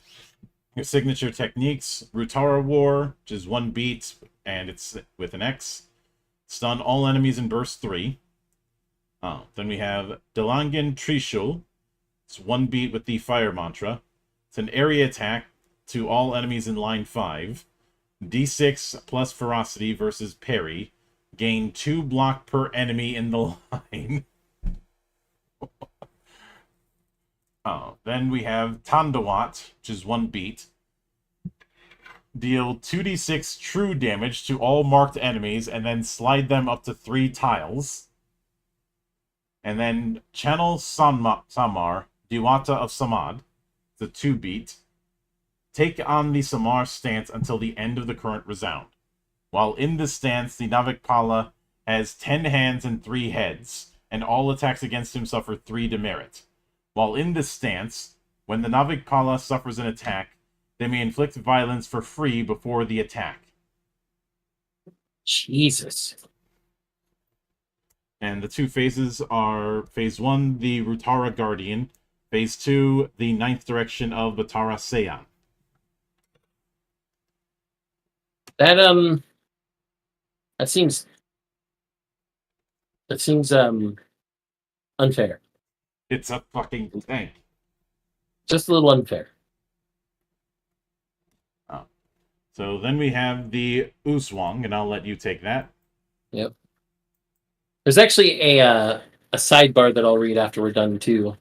Your signature techniques, Rutara War, which is 1 beat, and it's with an X. Stun all enemies in Burst 3. Oh, then we have Delangan Trishul. It's 1 beat with the Fire Mantra. It's an area attack to all enemies in Line 5. D6 plus Ferocity versus Parry. Gain 2 block per enemy in the line. Oh, then we have Tandawat, which is 1 beat. Deal 2d6 true damage to all marked enemies, and then slide them up to 3 tiles. And then Channel Samar, Diwata of Samad. It's a 2 beat. Take on the Samar stance until the end of the current resound. While in this stance, the Navikpala has 10 hands and 3 heads, and all attacks against him suffer 3 demerit. While in this stance, when the Navikpala suffers an attack, they may inflict violence for free before the attack. Jesus. And the 2 phases are Phase 1, the Rutara Guardian. Phase 2, the 9th direction of Batara Seyan. That seems unfair. It's a fucking tank. Just a little unfair. Oh. So then we have the Uswang, and I'll let you take that. Yep. There's actually a sidebar that I'll read after we're done too.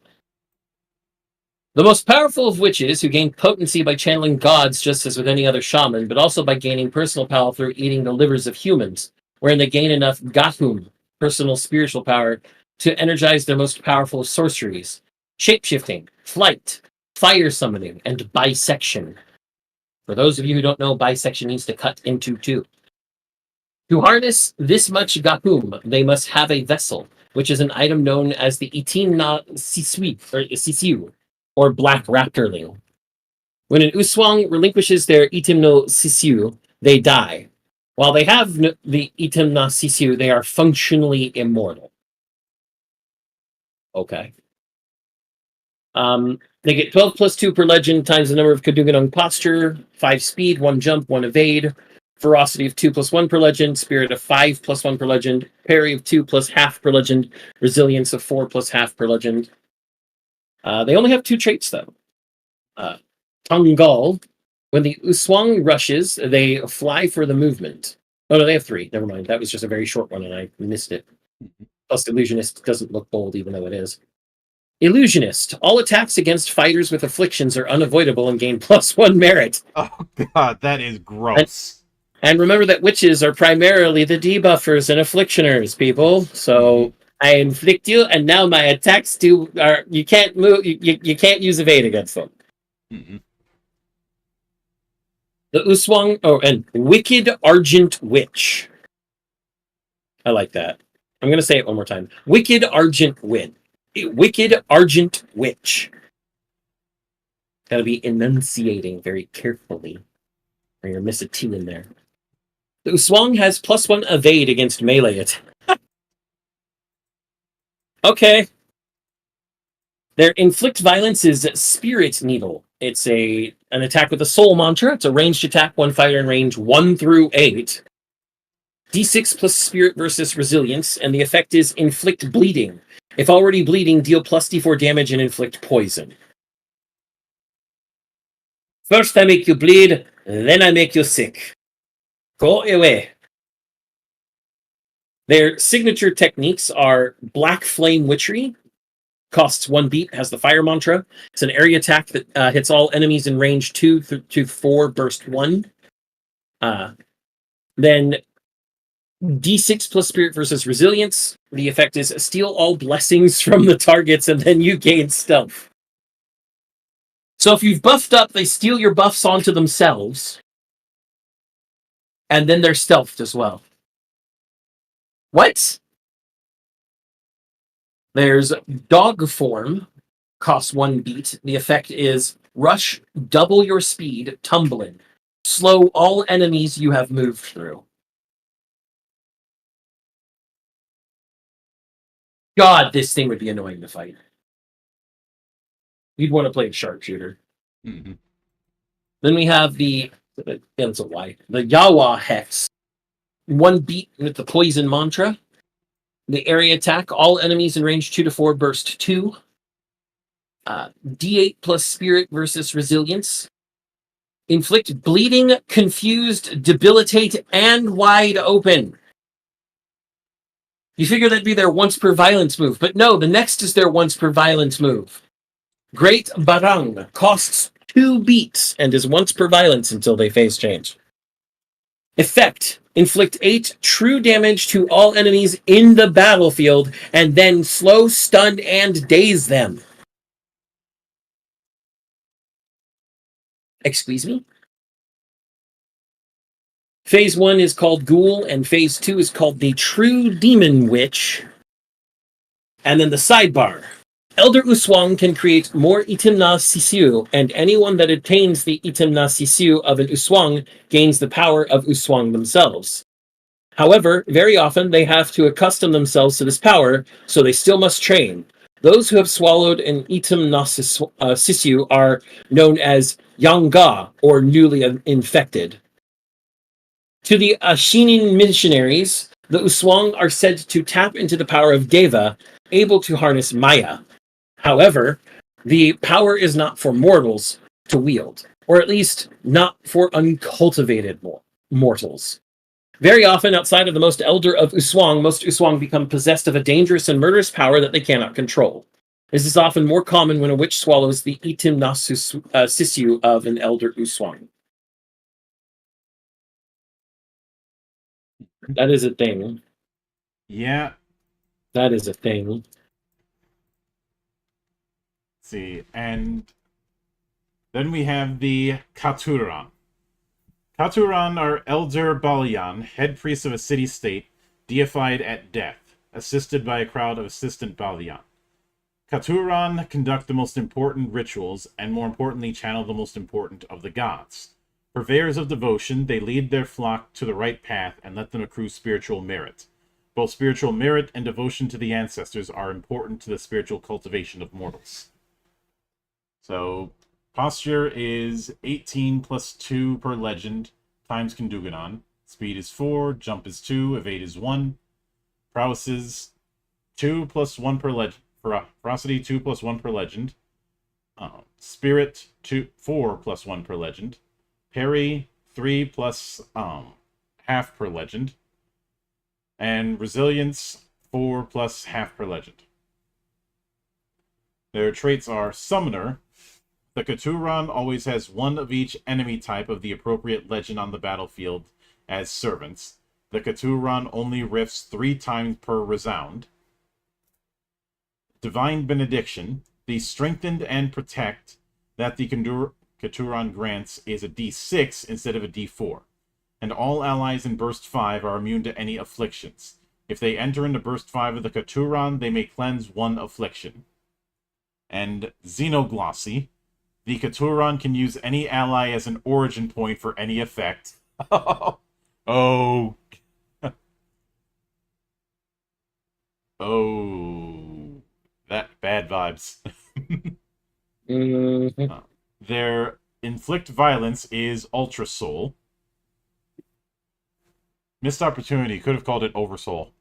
The most powerful of witches, who gain potency by channeling gods just as with any other shaman, but also by gaining personal power through eating the livers of humans, wherein they gain enough gahum, personal spiritual power, to energize their most powerful sorceries: shapeshifting, flight, fire summoning, and bisection. For those of you who don't know, bisection means to cut into 2. To harness this much gahum, they must have a vessel, which is an item known as the Itim na Sisiu, or Black Raptorling. When an Uswang relinquishes their Itim no Sisiu, they die. While they have the Itim na Sisiu, they are functionally immortal. Okay. They get 12 plus 2 per legend times the number of Kaduganong posture, 5 speed, 1 jump, 1 evade, ferocity of 2 plus 1 per legend, spirit of 5 plus 1 per legend, parry of 2 plus half per legend, resilience of 4 plus half per legend. They only have 2 traits though. Tungal, when the Uswang rushes, they fly for the movement. Oh no, they have 3. Never mind. That was just a very short one and I missed it. Plus, Illusionist doesn't look bold, even though it is. Illusionist. All attacks against fighters with afflictions are unavoidable and gain +1 merit. Oh god, that is gross. And remember that witches are primarily the debuffers and afflictioners, people. So I inflict you, and now my attacks are you can't move. You can't use evade against them. Mm-hmm. The Uswang, and Wicked Argent Witch. I like that. I'm going to say it one more time. Wicked Argent Witch. Wicked Argent Witch. Got to be enunciating very carefully, or you'll miss a T in there. The Uswang has +1 evade against melee attack. Okay. Their inflict violence is Spirit Needle. It's an attack with a soul mantra. It's a ranged attack, 1 fighter in range 1 through 8. D6 plus spirit versus resilience, and the effect is inflict bleeding. If already bleeding, deal +d4 damage and inflict poison. First I make you bleed, then I make you sick. Go away. Their signature techniques are Black Flame Witchery. Costs 1 beat, has the fire mantra. It's an area attack that hits all enemies in range 2 to 4, burst 1. Then D6 plus spirit versus resilience. The effect is steal all blessings from the targets, and then you gain stealth. So if you've buffed up, they steal your buffs onto themselves. And then they're stealthed as well. What? There's dog form, costs 1 beat. The effect is rush, double your speed, tumbling. Slow all enemies you have moved through. God, this thing would be annoying to fight. You'd want to play a sharpshooter. Mm-hmm. Then we have the Yawa Hex. 1 beat with the poison mantra. The area attack, all enemies in range 2 to 4 burst 2. D8 plus spirit versus resilience. Inflict bleeding, confused, debilitate, and wide open. You figure that'd be their once per violence move, but no, the next is their once per violence move. Great Barang costs 2 beats and is once per violence until they phase change. Effect. Inflict 8 true damage to all enemies in the battlefield and then slow, stun, and daze them. Excuse me? Phase 1 is called Ghoul, and Phase 2 is called the True Demon Witch. And then the sidebar. Elder Uswang can create more Item na Sisiu, and anyone that attains the Item na Sisiu of an Uswang gains the power of Uswang themselves. However, very often they have to accustom themselves to this power, so they still must train. Those who have swallowed an Item na Sisiu are known as Yanga, or newly infected. To the Ashinin missionaries, the Uswang are said to tap into the power of Deva, able to harness Maya. However, the power is not for mortals to wield, or at least not for uncultivated mortals. Very often, outside of the most elder of Uswang, most Uswang become possessed of a dangerous and murderous power that they cannot control. This is often more common when a witch swallows the Itim na Sisiu of an elder Uswang. That is a thing. Yeah. That is a thing. Let's see, and then we have the Katuran. Katuran are Elder Balian, head priest of a city-state, deified at death, assisted by a crowd of assistant Balian. Katuran conduct the most important rituals, and more importantly, channel the most important of the gods. Purveyors of devotion, they lead their flock to the right path and let them accrue spiritual merit. Both spiritual merit and devotion to the ancestors are important to the spiritual cultivation of mortals. So, posture is 18 plus 2 per legend, times Kenduganon. Speed is 4, jump is 2, evade is 1. Prowess is 2 plus 1 per legend. Ferocity 2 plus 1 per legend. Spirit 4 plus 1 per legend. Parry 3 plus half per legend. And resilience 4 plus half per legend. Their traits are Summoner. The Katuran always has 1 of each enemy type of the appropriate legend on the battlefield as servants. The Katuran only riffs 3 times per resound. Divine Benediction. The Strengthened and Protect that the Katuran grants is a D6 instead of a D4. And all allies in Burst 5 are immune to any afflictions. If they enter into Burst 5 of the Katuran, they may cleanse 1 affliction. And Xenoglossy. The Katuran can use any ally as an origin point for any effect. Oh. Oh. That bad vibes. Mm-hmm. Their inflict violence is Ultra Soul. Missed opportunity. Could have called it Oversoul.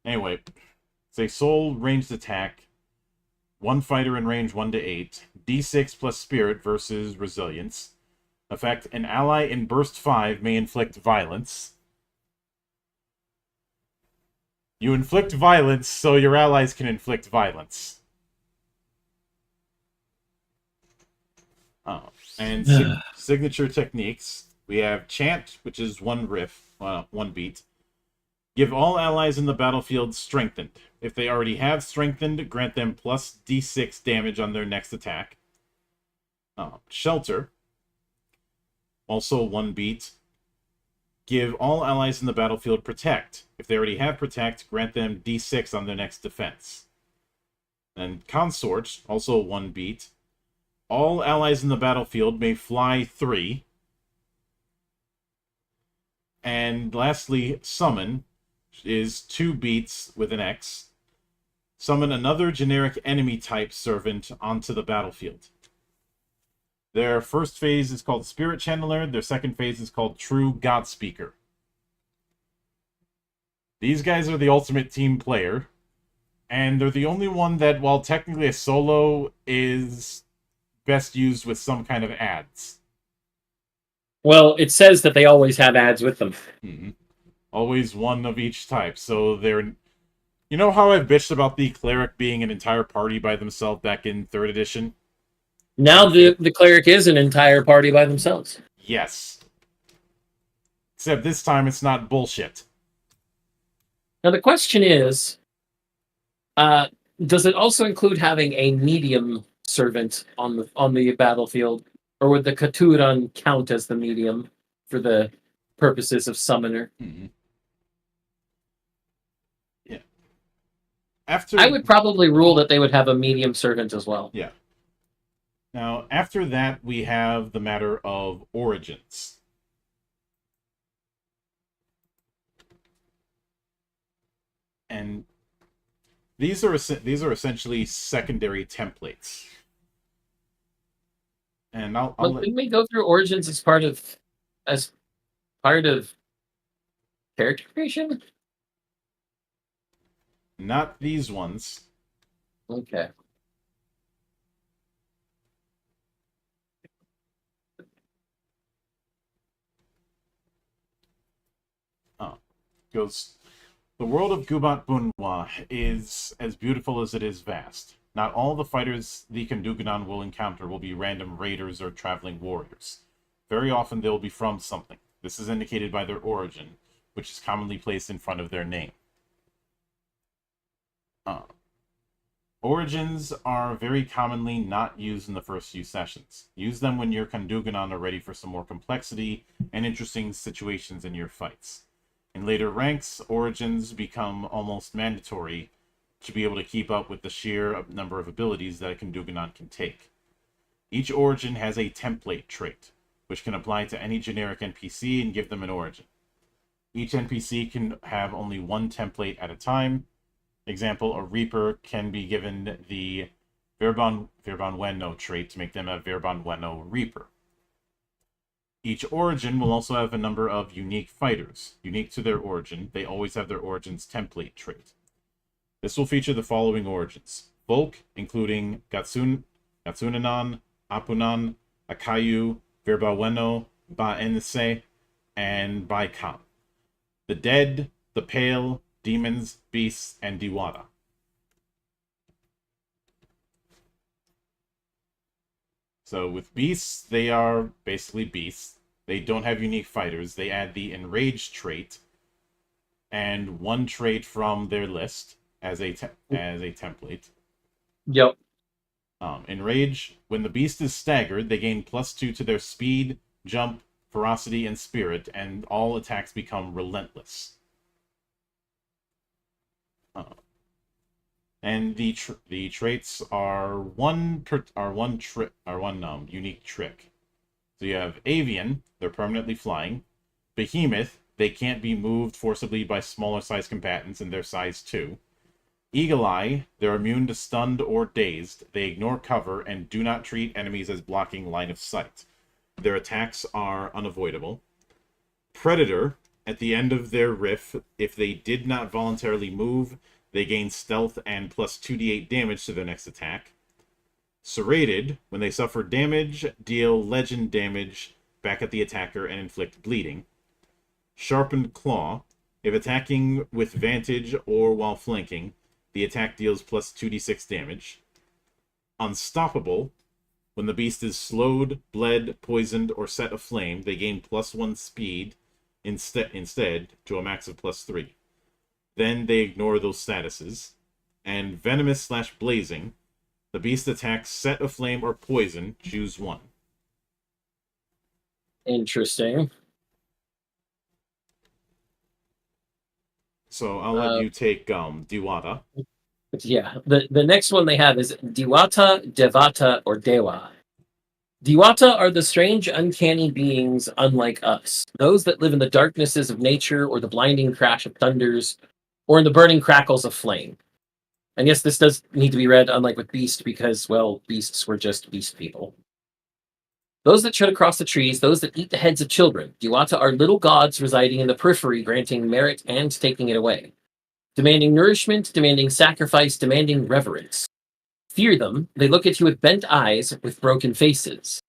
Anyway, it's a soul ranged attack. 1 fighter in range 1 to 8. D6 plus spirit versus resilience. Effect, an ally in burst 5 may inflict violence. You inflict violence so your allies can inflict violence. And signature techniques. We have Chant, which is 1 riff, 1 beat. Give all allies in the battlefield Strengthened. If they already have Strengthened, grant them plus D6 damage on their next attack. Shelter. Also 1 beat. Give all allies in the battlefield Protect. If they already have Protect, grant them D6 on their next defense. And Consort, also 1 beat. All allies in the battlefield may fly 3. And lastly, Summon is 2 beats with an X. Summon another generic enemy type servant onto the battlefield. Their first phase is called Spirit Channeler. Their second phase is called True God Speaker. These guys are the ultimate team player. And they're the only one that, while technically a solo, is best used with some kind of ads. Well, it says that they always have ads with them. Mm-hmm. Always one of each type. So they're... You know how I've bitched about the cleric being an entire party by themselves back in 3rd edition? Now the cleric is an entire party by themselves. Yes. Except this time it's not bullshit. Now the question is, does it also include having a medium servant on the battlefield, or would the Katuran count as the medium for the purposes of summoner? Mm-hmm. Yeah. I would probably rule that they would have a medium servant as well. Yeah. Now, after that, we have the matter of origins. And these are essentially secondary templates. And Didn't we go through origins as part of character creation? Not these ones. Okay. Goes, the world of Gubat-Banwa is as beautiful as it is vast. Not all the fighters the Kenduganon will encounter will be random raiders or traveling warriors. Very often they will be from something. This is indicated by their origin, which is commonly placed in front of their name. Origins are very commonly not used in the first few sessions. Use them when your Kenduganon are ready for some more complexity and interesting situations in your fights. In later ranks, origins become almost mandatory to be able to keep up with the sheer number of abilities that a Kenduganon can take. Each origin has a template trait, which can apply to any generic NPC and give them an origin. Each NPC can have only one template at a time. Example, a Reaper can be given the Gubat-Banwa trait to make them a Gubat-Banwa Reaper. Each origin will also have a number of unique fighters. Unique to their origin, they always have their origins template trait. This will feature the following origins. Folk, including Gatsunanon, Apunan, Akayu, Gubat-Banwa, Ba-Ense, and Baikam. The Dead, the Pale, Demons, Beasts, and Diwata. So with beasts, they are basically beasts. They don't have unique fighters. They add the Enraged trait and one trait from their list as a template. Yep. Enrage, when the beast is staggered, they gain +2 to their speed, jump, ferocity, and spirit, and all attacks become relentless. And the traits are one unique trick. So you have Avian, they're permanently flying. Behemoth, they can't be moved forcibly by smaller size combatants, and they're size 2. Eagle Eye, they're immune to stunned or dazed. They ignore cover and do not treat enemies as blocking line of sight. Their attacks are unavoidable. Predator, at the end of their riff, if they did not voluntarily move, they gain stealth and +2d8 damage to their next attack. Serrated, when they suffer damage, deal legend damage back at the attacker and inflict bleeding. Sharpened Claw, if attacking with vantage or while flanking, the attack deals +2d6 damage. Unstoppable, when the beast is slowed, bled, poisoned, or set aflame, they gain +1 speed instead to a max of +3. Then they ignore those statuses. And Venomous/Blazing, the beast attacks set aflame or poison, choose one. Interesting. So I'll let you take Diwata. Yeah. The next one they have is Diwata, Devata, or Dewa. Diwata are the strange, uncanny beings unlike us, those that live in the darknesses of nature or the blinding crash of thunders or in the burning crackles of flame. And yes, this does need to be read unlike with beast because, well, beasts were just beast people. Those that tread across the trees, those that eat the heads of children. Diwata are little gods residing in the periphery, granting merit and taking it away. Demanding nourishment, demanding sacrifice, demanding reverence. Fear them, they look at you with bent eyes, with broken faces.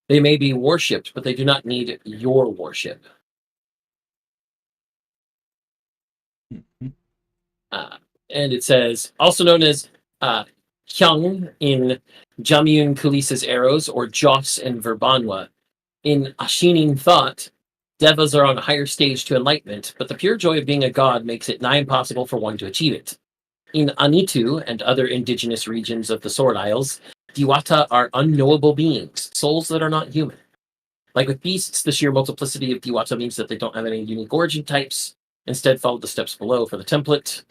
They may be worshipped, but they do not need your worship. Uh, and it says, also known as Hyung in Jamyun Kulis's arrows, or Joss in Verbanwa. In Ashinin thought, devas are on a higher stage to enlightenment, but the pure joy of being a god makes it nigh impossible for one to achieve it. In Anitu and other indigenous regions of the Sword Isles, Diwata are unknowable beings, souls that are not human. Like with beasts, the sheer multiplicity of Diwata means that they don't have any unique origin types. Instead, follow the steps below for the template.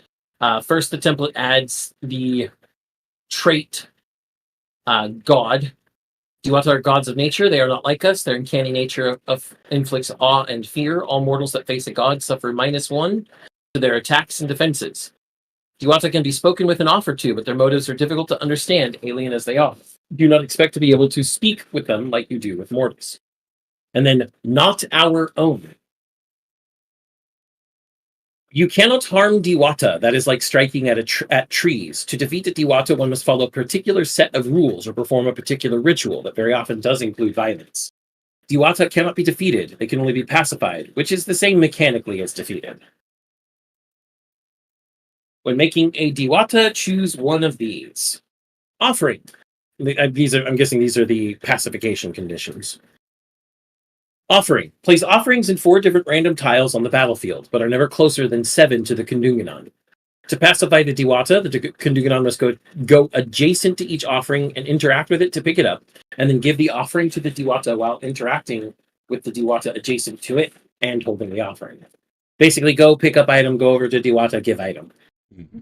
First, the template adds the trait God. Diwata are gods of nature. They are not like us. Their uncanny nature inflicts awe and fear. All mortals that face a god suffer -1 to their attacks and defenses. Diwata can be spoken with and offered to, but their motives are difficult to understand, alien as they are. Do not expect to be able to speak with them like you do with mortals. And then, not our own. You cannot harm Diwata. That is like striking at trees. To defeat a Diwata, one must follow a particular set of rules or perform a particular ritual that very often does include violence. Diwata cannot be defeated. They can only be pacified, which is the same mechanically as defeated. When making a Diwata, choose one of these. Offering. I'm guessing these are the pacification conditions. Offering. Place offerings in 4 different random tiles on the battlefield, but are never closer than 7 to the Kundunganon. To pacify the Diwata, the Kundunganon must go adjacent to each offering and interact with it to pick it up, and then give the offering to the Diwata while interacting with the Diwata adjacent to it and holding the offering. Basically, go pick up item, go over to Diwata, give item. Mm-hmm.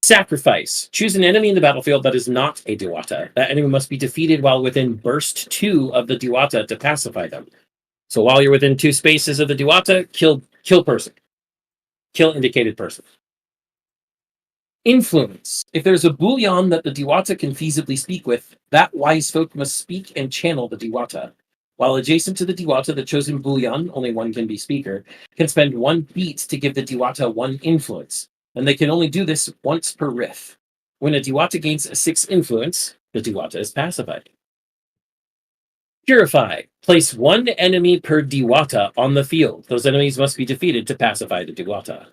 Sacrifice. Choose an enemy in the battlefield that is not a Diwata. That enemy must be defeated while within burst 2 of the Diwata to pacify them. So while you're within 2 spaces of the Diwata, kill person. Kill indicated person. Influence. If there's a bullion that the Diwata can feasibly speak with, that wise folk must speak and channel the Diwata. While adjacent to the Diwata, the chosen bullion, only one can be speaker, can spend 1 beat to give the Diwata 1 influence. And they can only do this once per riff. When a Diwata gains a 6 influence, the Diwata is pacified. Purify. Place 1 enemy per Diwata on the field. Those enemies must be defeated to pacify the Diwata.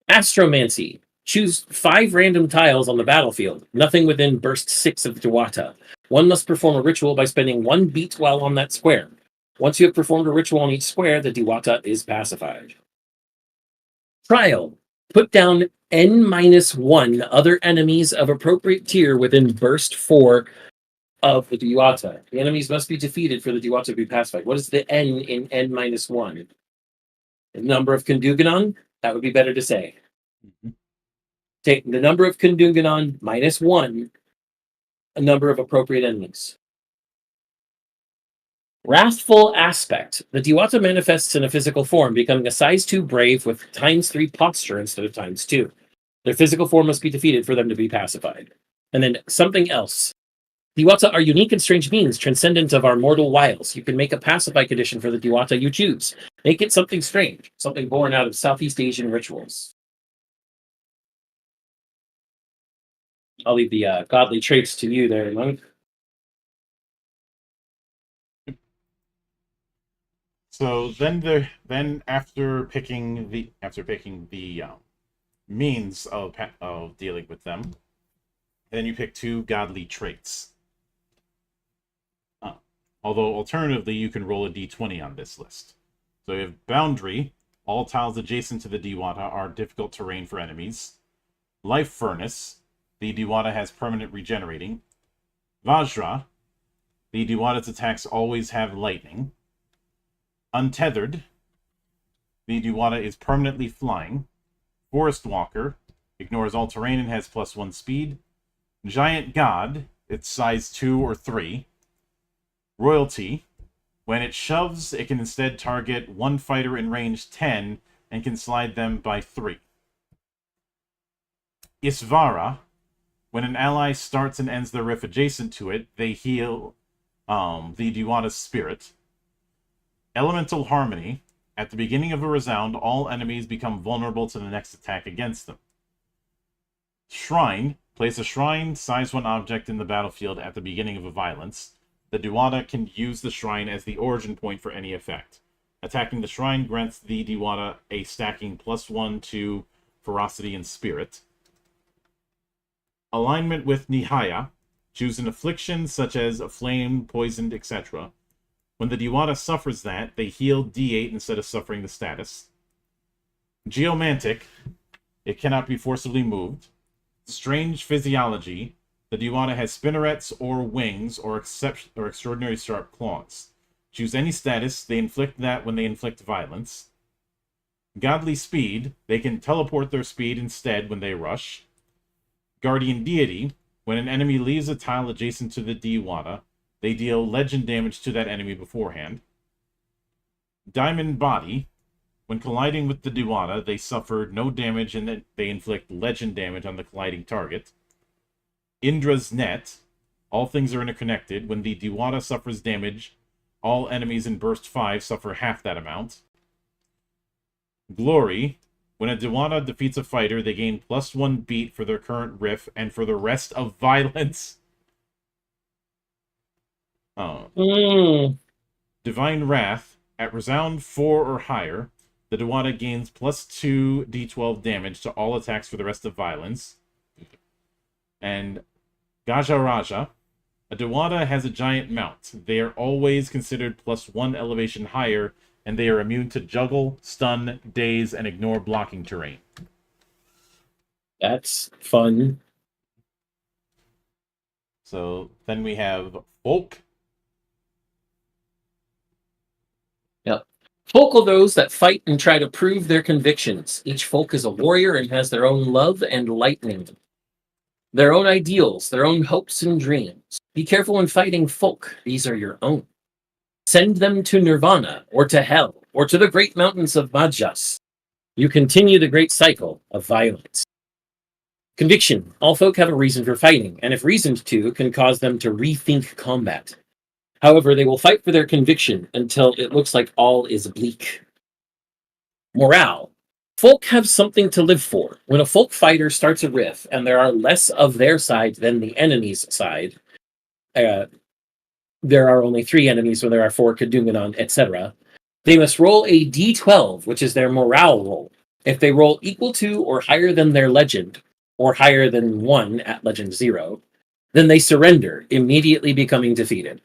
Astromancy. Choose 5 random tiles on the battlefield, nothing within burst 6 of the Diwata. One must perform a ritual by spending 1 beat while on that square. Once you have performed a ritual on each square, the Diwata is pacified. Trial. Put down N-1 other enemies of appropriate tier within burst 4 of the Diwata. The enemies must be defeated for the Diwata to be pacified. What is the N in N-1? The number of Kundunganon? That would be better to say. Mm-hmm. Take the number of Kundunganon -1, a number of appropriate enemies. Wrathful aspect. The Diwata manifests in a physical form, becoming a size 2 brave with ×3 posture instead of ×2. Their physical form must be defeated for them to be pacified. And then something else. Diwata are unique and strange beings, transcendent of our mortal wiles. You can make a pacify condition for the Diwata you choose. Make it something strange, something born out of Southeast Asian rituals. I'll leave the godly traits to you there, Monk. So then after picking the means of dealing with them, then you pick 2 godly traits. Although alternatively, you can roll a d20 on this list. So you have Boundary. All tiles adjacent to the Diwata are difficult terrain for enemies. Life Furnace. The Diwata has permanent regenerating. Vajra. The Diwata's attacks always have lightning. Untethered. the Diwata is permanently flying. Forest Walker, ignores all terrain and has +1 speed. Giant God, it's size 2 or 3. Royalty, when it shoves, it can instead target one fighter in range 10 and can slide them by 3. Isvara, when an ally starts and ends their riff adjacent to it, they heal the Diwata's spirit. Elemental Harmony, at the beginning of a resound, all enemies become vulnerable to the next attack against them. Shrine, place a shrine, size 1 object in the battlefield at the beginning of a violence. The Diwata can use the shrine as the origin point for any effect. Attacking the shrine grants the Diwata a stacking +1 to ferocity and spirit. Alignment with Nihaya. Choose an affliction such as a flame, poisoned, etc. When the Diwata suffers that, they heal D8 instead of suffering the status. Geomantic. It cannot be forcibly moved. Strange Physiology. The Diwata has spinnerets or wings or extraordinary sharp claws. Choose any status. They inflict that when they inflict violence. Godly Speed. They can teleport their speed instead when they rush. Guardian Deity. When an enemy leaves a tile adjacent to the Diwata, they deal legend damage to that enemy beforehand. Diamond Body. When colliding with the Diwata, they suffer no damage and they inflict legend damage on the colliding target. Indra's Net. All things are interconnected. When the Diwata suffers damage, all enemies in Burst 5 suffer half that amount. Glory. When a Diwata defeats a fighter, they gain +1 beat for their current riff and for the rest of violence. Divine Wrath. At Resound 4 or higher, the Diwata gains +2 d12 damage to all attacks for the rest of violence. And Gajaraja. A Diwata has a giant mount. They are always considered +1 elevation higher, and they are immune to juggle, stun, daze, and ignore blocking terrain. That's fun. So then we have Folk. Yep. Folk are those that fight and try to prove their convictions. Each folk is a warrior and has their own love and lightning. Their own ideals, their own hopes and dreams. Be careful when fighting folk. These are your own. Send them to Nirvana, or to Hell, or to the great mountains of Majas. You continue the great cycle of violence. Conviction. All folk have a reason for fighting, and if reasoned to, can cause them to rethink combat. However, they will fight for their conviction until it looks like all is bleak. Morale. Folk have something to live for. When a folk fighter starts a riff, and there are less of their side than the enemy's side, there are only 3 enemies when there are 4 Kadunganon, etc. They must roll a d12, which is their morale roll. If they roll equal to or higher than their legend, or higher than 1 at legend 0, then they surrender, immediately becoming defeated.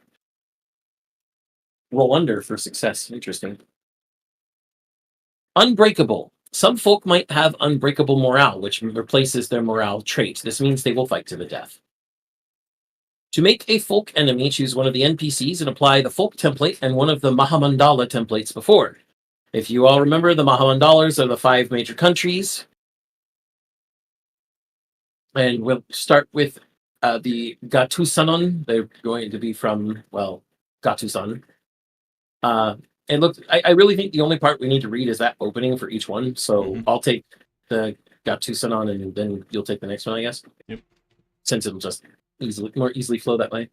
Roll under for success. Interesting. Unbreakable. Some folk might have unbreakable morale, which replaces their morale trait. This means they will fight to the death. To make a folk enemy, choose one of the NPCs and apply the folk template and one of the Mahamandala templates before. If you all remember, the Mahamandalas are the 5 major countries. And we'll start with the Gatusanon. They're going to be from, well, Gatusan. And look, I really think the only part we need to read is that opening for each one. So I'll take the Gatusanon and then you'll take the next one, I guess. Yep. Since it'll just more easily flow that way.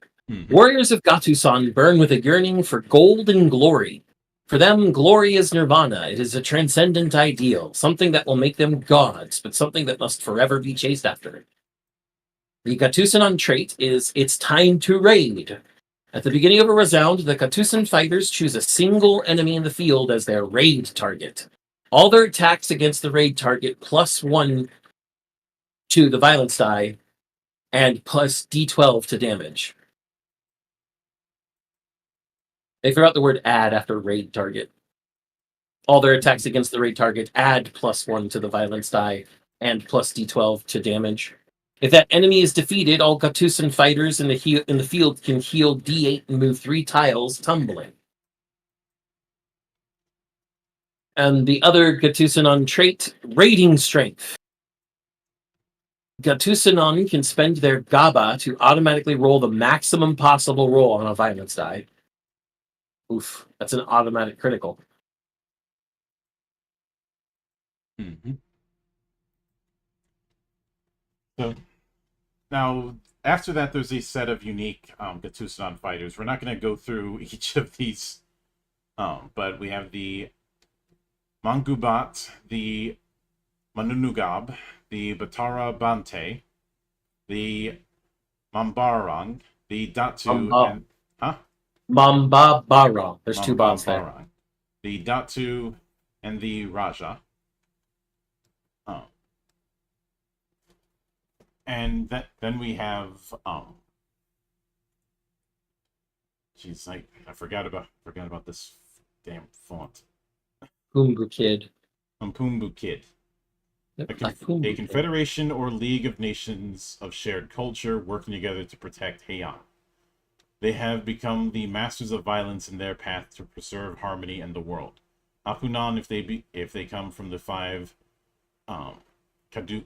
Warriors of Gatusan burn with a yearning for gold and glory. For them, glory is nirvana. It is a transcendent ideal, something that will make them gods, but something that must forever be chased after. The Gatusanon trait is it's time to raid. At the beginning of a resound, the Gatusan fighters choose a single enemy in the field as their raid target. All their attacks against the raid target +1 to the violence die, and plus d12 to damage. They forgot the word add after raid target. All their attacks against the raid target add +1 to the violence die, and plus d12 to damage. If that enemy is defeated, all Gatusan fighters in the field can heal d8 and move 3 tiles, tumbling. And the other Gatusanon trait, raiding strength. Gatusanon can spend their GABA to automatically roll the maximum possible roll on a violence die. Oof, that's an automatic critical. Mm-hmm. So now, after that, there's a set of unique Gatusadon fighters. We're not going to go through each of these, but we have the Mangubat, the Manunugab, the Batara Bante, the Mambarang, the Datu, and Mamba. There's two bombs there. Mambarang, the Datu, and the Raja. And then we have jeez, I forgot about this damn font. Pumboo Kid. Pumboo Kid. Yep, A confederation or league of nations of shared culture working together to protect Heian. They have become the masters of violence in their path to preserve harmony in the world. Apunan, if they come from the five Kadaktuan.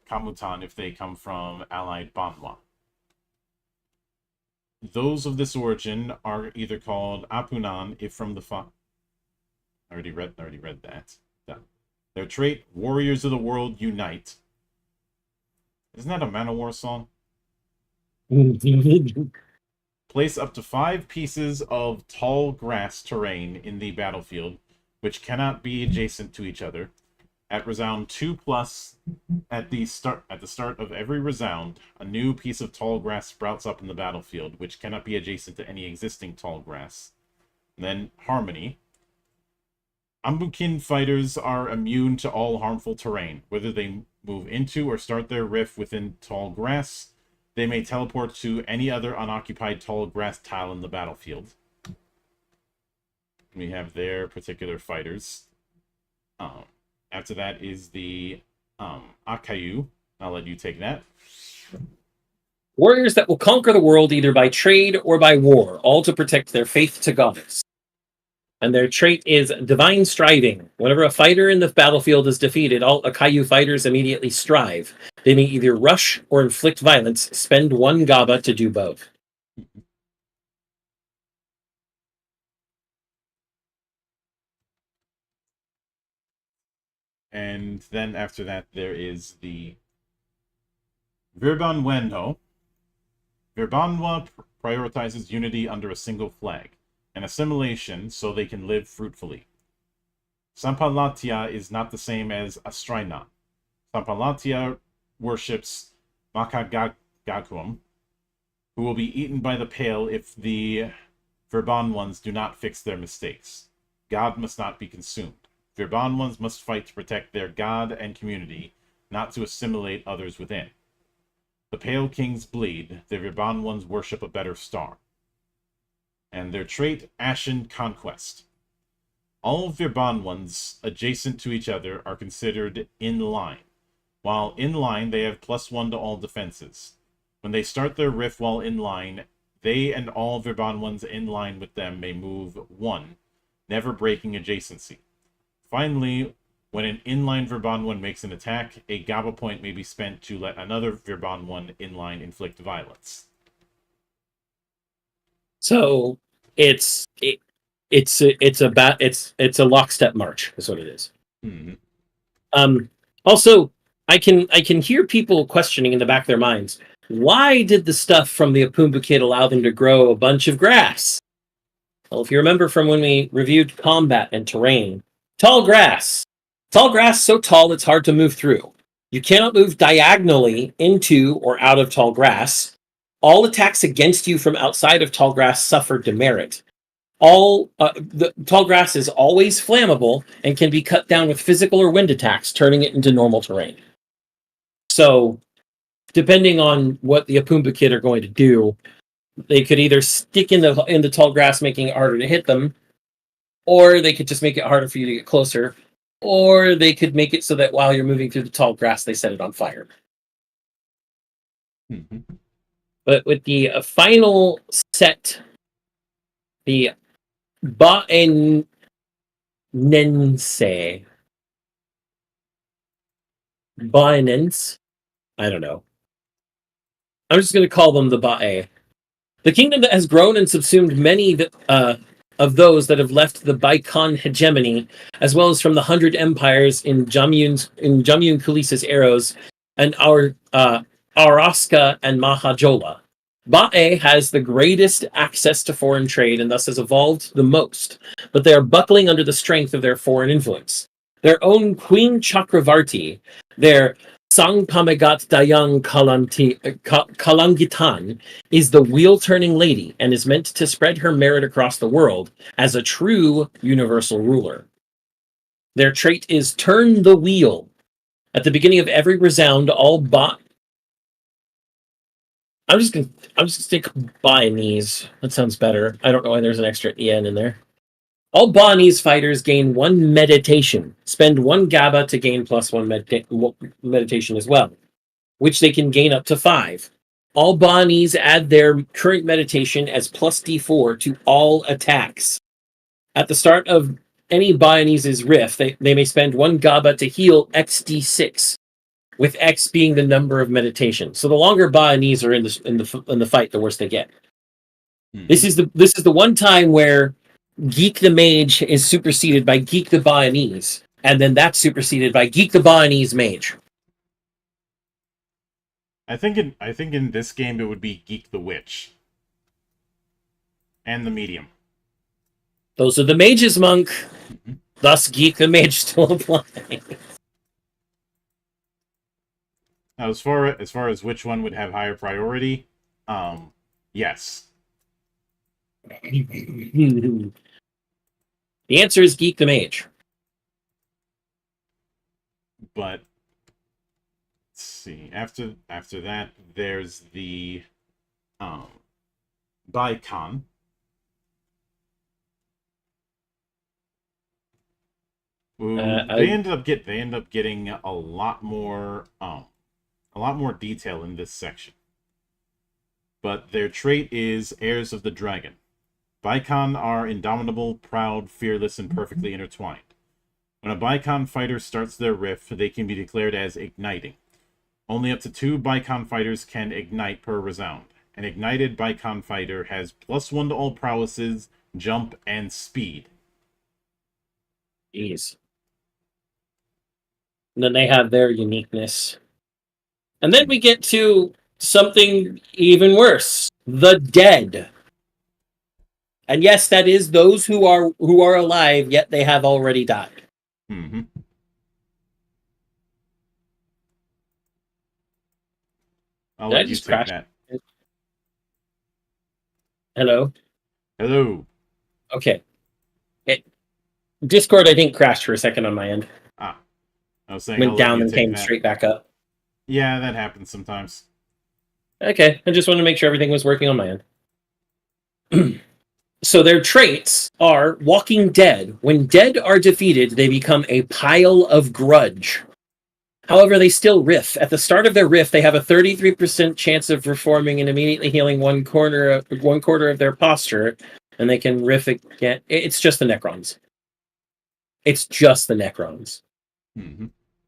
Kamutan, if they come from allied Banwa. Those of this origin are either called Apunan if from the I already read that. Yeah. Their trait, Warriors of the World Unite. Isn't that a Manowar song? Place up to 5 pieces of tall grass terrain in the battlefield, which cannot be adjacent to each other. At resound 2+, at the start of every resound, a new piece of tall grass sprouts up in the battlefield, which cannot be adjacent to any existing tall grass. And then harmony. Ambukin fighters are immune to all harmful terrain, whether they move into or start their rift within tall grass. They may teleport to any other unoccupied tall grass tile in the battlefield. We have their particular fighters. After that is the Akayu. I'll let you take that. Warriors that will conquer the world either by trade or by war, all to protect their faith to goddess. And their trait is divine striving. Whenever a fighter in the battlefield is defeated, all Akayu fighters immediately strive. They may either rush or inflict violence. Spend 1 GABA to do both. And then after that, there is the Gubat-Banwa. Gubat-Banwa prioritizes unity under a single flag and assimilation so they can live fruitfully. Sampalatia is not the same as Astraina. Sampalatia worships Makagakum, who will be eaten by the Pale if the Gubat-Banwans do not fix their mistakes. God must not be consumed. Gubat-Banwans must fight to protect their god and community, not to assimilate others within. The Pale Kings bleed. The Gubat-Banwans worship a better star. And their trait, Ashen Conquest. All Gubat-Banwans adjacent to each other are considered in line. While in line, they have +1 to all defenses. When they start their rift while in line, they and all Gubat-Banwans in line with them may move 1, never breaking adjacency. Finally, when an inline Gubat-Banwan makes an attack, a GABA point may be spent to let another Gubat-Banwan inline inflict violence. So it's a lockstep march, is what it is. Mm-hmm. Also, I can hear people questioning in the back of their minds, why did the stuff from the Pumboo Kid allow them to grow a bunch of grass? Well, if you remember from when we reviewed combat and terrain, tall grass so tall it's hard to move through. You cannot move diagonally into or out of tall grass. All attacks against you from outside of tall grass suffer demerit. The tall grass is always flammable and can be cut down with physical or wind attacks, turning it into normal terrain. So, depending on what the Pumboo Kid are going to do, they could either stick in the tall grass, making it harder to hit them, or they could just make it harder for you to get closer, or they could make it so that while you're moving through the tall grass, they set it on fire. Mm-hmm. But with the final set, the Baenense. Baenense? I don't know. I'm just going to call them the Bae. The kingdom that has grown and subsumed many of those that have left the Baikon hegemony, as well as from the 100 empires in Jamyun Kulis's Eros and our Araska and Mahajola. Ba'e has the greatest access to foreign trade and thus has evolved the most, but they are buckling under the strength of their foreign influence. Their own Queen Chakravarti, their Sangpamegat Dayang Kalangitan, is the wheel-turning lady and is meant to spread her merit across the world as a true universal ruler. Their trait is turn the wheel. At the beginning of every resound, I'm just gonna stick Balinese. That sounds better. I don't know why there's an extra en in there. All Balinese fighters gain 1 meditation. Spend 1 GABA to gain +1 meditation as well, which they can gain up to 5. All Balinese add their current meditation as +D4 to all attacks. At the start of any Balinese's riff, they may spend 1 GABA to heal XD6, with X being the number of meditation. So the longer Balinese are in the fight, the worse they get. Mm-hmm. This is the one time where Geek the Mage is superseded by Geek the Balinese, and then that's superseded by Geek the Balinese Mage. I think in this game it would be Geek the Witch. And the Medium. Those are the mages, monk. Mm-hmm. Thus Geek the Mage still applying. Now, as far as which one would have higher priority, yes. The answer is Geek the Mage. But let's see. After that, there's the Baikon. They end up getting a lot more detail in this section. But their trait is heirs of the dragon. Baikon are indomitable, proud, fearless, and perfectly intertwined. When a Baikon fighter starts their riff, they can be declared as igniting. Only up to 2 Baikon fighters can ignite per resound. An ignited Baikon fighter has +1 to all prowesses, jump, and speed. Jeez. And then they have their uniqueness. And then we get to something even worse. The dead. And yes, that is those who are alive, yet they have already died. Mm-hmm. I'll let you take that. Hello? Hello. Okay. Discord, I think, crashed for a second on my end. I was saying went down and came straight back up. Yeah, that happens sometimes. Okay, I just wanted to make sure everything was working on my end. So their traits are Walking Dead. When dead are defeated, they become a pile of grudge. However, they still riff. At the start of their riff, they have a 33% chance of reforming and immediately healing one quarter of their posture, and they can riff again. It's just the Necrons. Mm-hmm.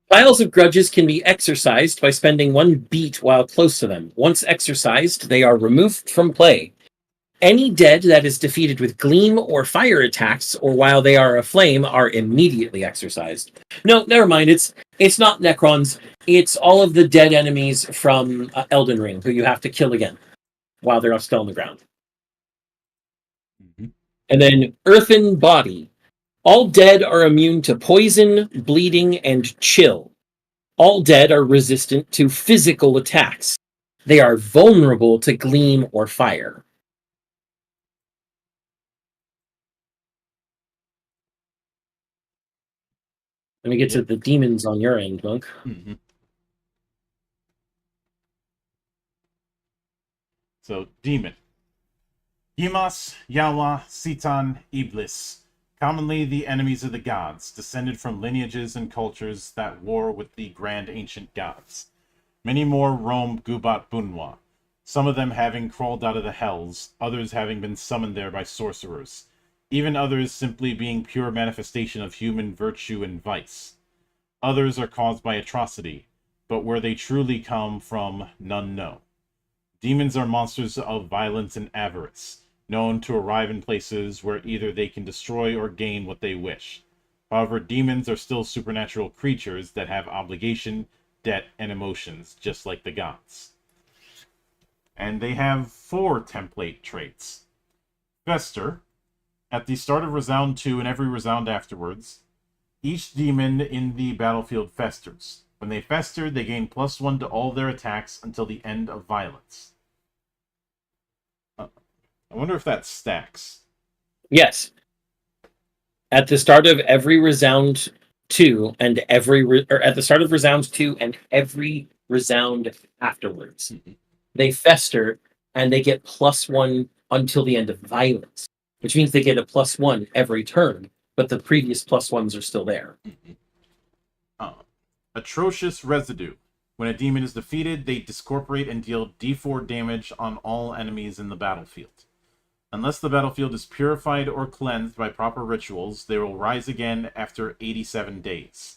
Piles of grudges can be exorcised by spending 1 beat while close to them. Once exorcised, they are removed from play. Any dead that is defeated with gleam or fire attacks, or while they are aflame, are immediately exorcised. No, never mind. It's not Necrons. It's all of the dead enemies from Elden Ring, who you have to kill again while they're still on the ground. Mm-hmm. And then Earthen Body. All dead are immune to poison, bleeding, and chill. All dead are resistant to physical attacks. They are vulnerable to gleam or fire. Let me get to the demons on your end, Monk. Mm-hmm. So, demon. Yimas, Yawa, Sitan, Iblis. Commonly the enemies of the gods, descended from lineages and cultures that war with the grand ancient gods. Many more roam Gubat-Banwa, some of them having crawled out of the hells, others having been summoned there by sorcerers. even others simply being pure manifestation of human virtue and vice. Others are caused by atrocity, but where they truly come from, none know. Demons are monsters of violence and avarice, known to arrive in places where either they can destroy or gain what they wish. However, demons are still supernatural creatures that have obligation, debt, and emotions, just like the gods. And they have 4 template traits. Fester. At the start of Resound 2 and every Resound afterwards, each demon in the battlefield festers. When they fester, they gain +1 to all their attacks until the end of violence. I wonder if that stacks. Yes. At the start of every Resound 2 and at the start of Resound 2 and every Resound afterwards, they fester and they get +1 until the end of violence, which means they get a +1 every turn, but the previous +1s are still there. Atrocious Residue. When a demon is defeated, they discorporate and deal D4 damage on all enemies in the battlefield. Unless the battlefield is purified or cleansed by proper rituals, they will rise again after 87 days.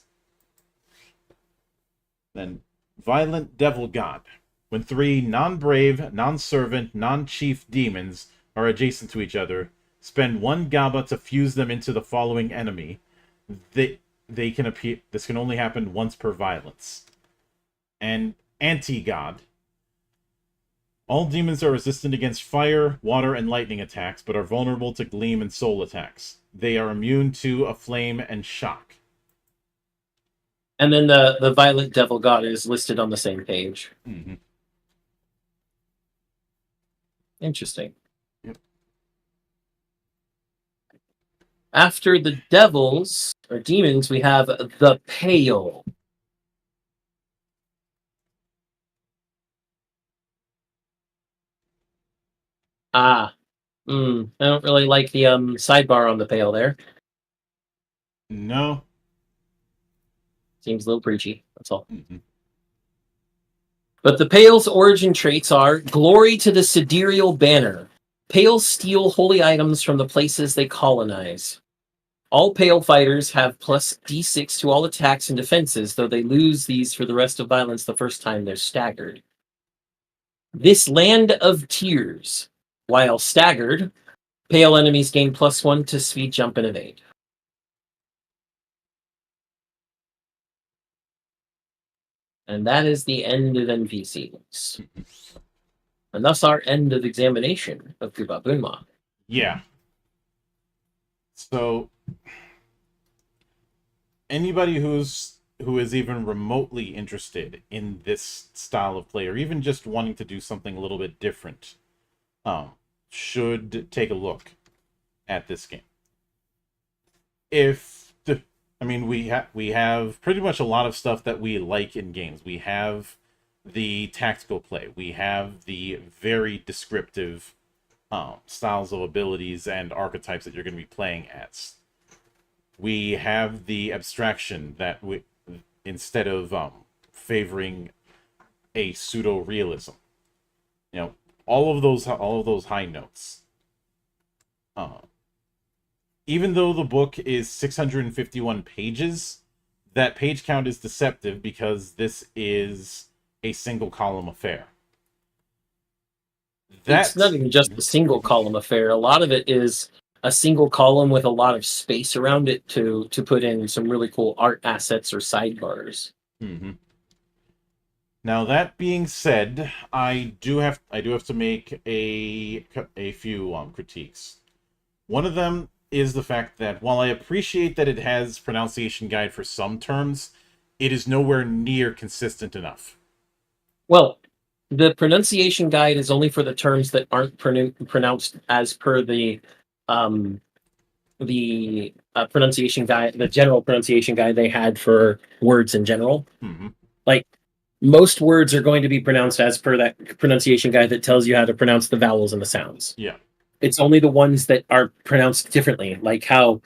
Then, Violent Devil God. When 3 non-brave, non-servant, non-chief demons are adjacent to each other, spend 1 GABA to fuse them into the following enemy. They can appear. This can only happen once per violence. And Anti-God. All demons are resistant against fire, water, and lightning attacks, but are vulnerable to gleam and soul attacks. They are immune to a flame and shock. And then the Violent Devil God is listed on the same page. Mm-hmm. Interesting. Yep. After the devils, or demons, we have the Pale. I don't really like the sidebar on the Pale there. No. Seems a little preachy, that's all. Mm-hmm. But the Pale's origin traits are glory to the sidereal banner. Pales steal holy items from the places they colonize. All Pale fighters have +D6 to all attacks and defenses, though they lose these for the rest of violence the first time they're staggered. This Land of Tears. While staggered, Pale enemies gain +1 to speed, jump, and evade. And that is the end of NPCs. And thus our end of examination of Gubat-Banwa. Yeah. So, anybody who is even remotely interested in this style of play, or even just wanting to do something a little bit different, should take a look at this game. We have pretty much a lot of stuff that we like in games. We have the tactical play. We have the very descriptive styles of abilities and archetypes that you're going to be playing as. We have the abstraction that instead of favoring a pseudo-realism. All of those high notes. Even though the book is 651 pages, that page count is deceptive because this is a single column affair. It's not even just a single column affair. A lot of it is a single column with a lot of space around it to put in some really cool art assets or sidebars. Mm-hmm. Now that being said, I do have to make a few critiques. One of them is the fact that while I appreciate that it has pronunciation guide for some terms, it is nowhere near consistent enough. Well, the pronunciation guide is only for the terms that aren't pronounced as per the pronunciation guide, the general pronunciation guide they had for words in general. Mm-hmm. Like, most words are going to be pronounced as per that pronunciation guide that tells you how to pronounce the vowels and the sounds. Yeah. It's only the ones that are pronounced differently, like how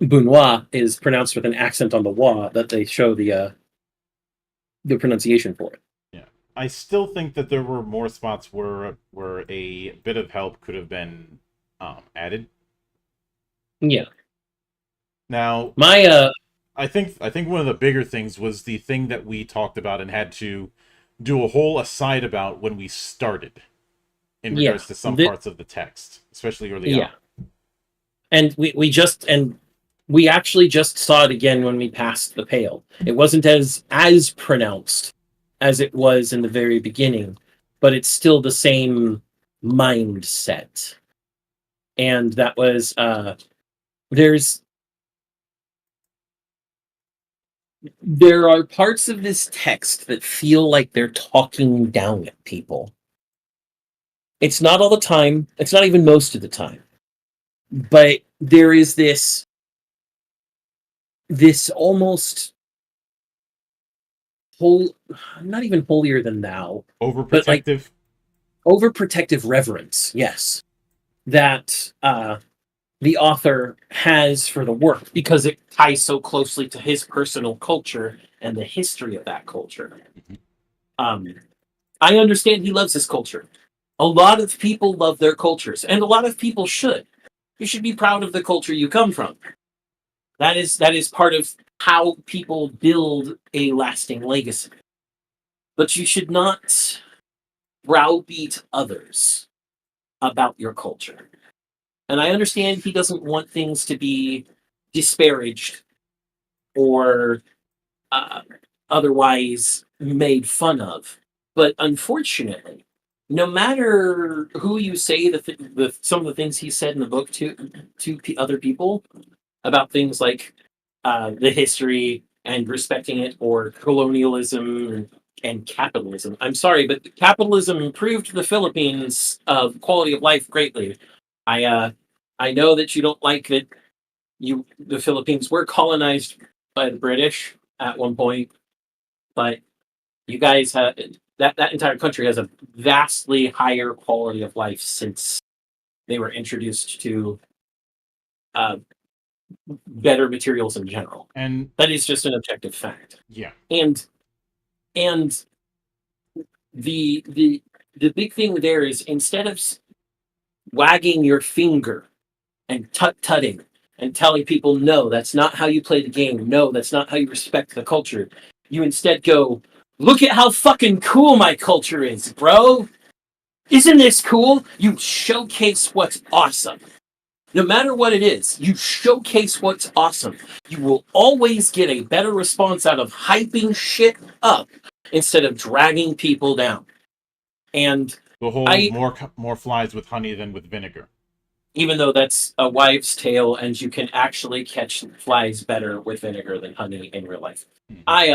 Bunwa is pronounced with an accent on the wa, that they show the pronunciation for it. Yeah. I still think that there were more spots where a bit of help could have been added. Yeah. Now, My I think one of the bigger things was the thing that we talked about and had to do a whole aside about when we started in yeah. regards to some parts of the text, especially early on. Yeah. And we actually just saw it again when we passed the pale. It wasn't as pronounced as it was in the very beginning, but it's still the same mindset. And that was there are parts of this text that feel like they're talking down at people. It's not all the time, it's not even most of the time. But there is this almost whole, not even holier than thou, but like Overprotective. overprotective reverence, yes, that the author has for the work because it ties so closely to his personal culture and the history of that culture. um, I understand he loves his culture. A lot of people love their cultures, and a lot of people should. You should be proud of the culture you come from. That is part of how people build a lasting legacy. But you should not browbeat others about your culture. And I understand he doesn't want things to be disparaged or uh, otherwise made fun of. But unfortunately, no matter who you say some of the things he said in the book to other people about things like the history and respecting it, or colonialism and capitalism. I'm sorry, but capitalism improved the Philippines' quality of life greatly. I know that you don't like that the Philippines were colonized by the British at one point, but you guys have that entire country has a vastly higher quality of life since they were introduced to uh, better materials in general. And That is just an objective fact. yeah. And the big thing there is, instead of wagging your finger and tut-tutting and telling people, no, that's not how you play the game, no, that's not how you respect the culture, you instead go, look at how fucking cool my culture is, bro. Isn't this cool? You showcase what's awesome. No matter what it is, you showcase what's awesome. You will always get a better response out of hyping shit up instead of dragging people down. And The whole I, more flies with honey than with vinegar. even though that's a wives' tale, and you can actually catch flies better with vinegar than honey in real life, I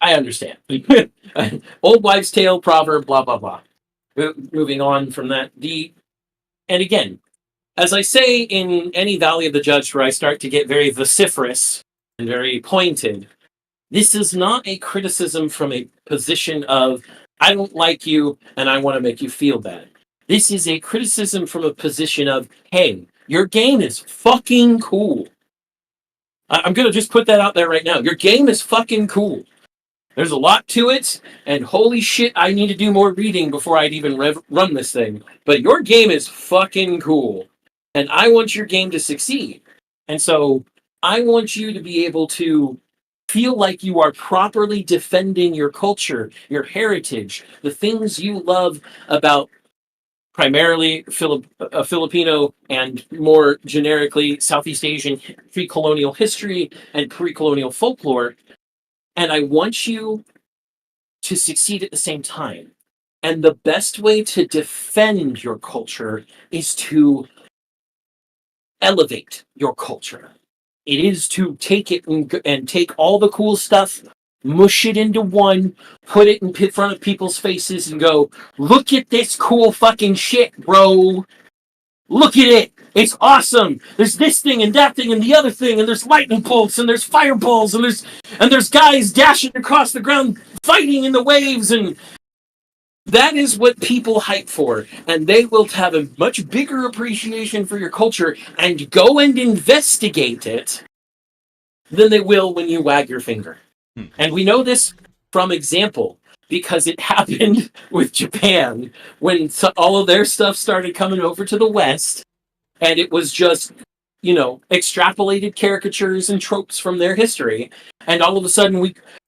understand. Old wives' tale proverb, blah blah blah. Moving on from that, and again, as I say in any Valley of the Judge, where I start to get very vociferous and very pointed, this is not a criticism from a position of, I don't like you and I want to make you feel bad. This is a criticism from a position of, hey, your game is fucking cool. I'm going to just put that out there right now. Your game is fucking cool. There's a lot to it, and holy shit, I need to do more reading before I'd even run this thing. But your game is fucking cool. And I want your game to succeed. And so I want you to be able to feel like you are properly defending your culture, your heritage, the things you love about primarily Filipino and more generically Southeast Asian pre-colonial history and pre-colonial folklore. And I want you to succeed at the same time. And the best way to defend your culture is to elevate your culture. It is to take it and take all the cool stuff, mush it into one, put it in front of people's faces and go, look at this cool fucking shit, bro. Look at it. It's awesome. There's this thing and that thing and the other thing, and there's lightning bolts and there's fireballs and there's guys dashing across the ground fighting in the waves, and that is what people hype for, and they will have a much bigger appreciation for your culture and go and investigate it than they will when you wag your finger. And we know this from example. because it happened with Japan when all of their stuff started coming over to the West, and it was just, extrapolated caricatures and tropes from their history, and all of a sudden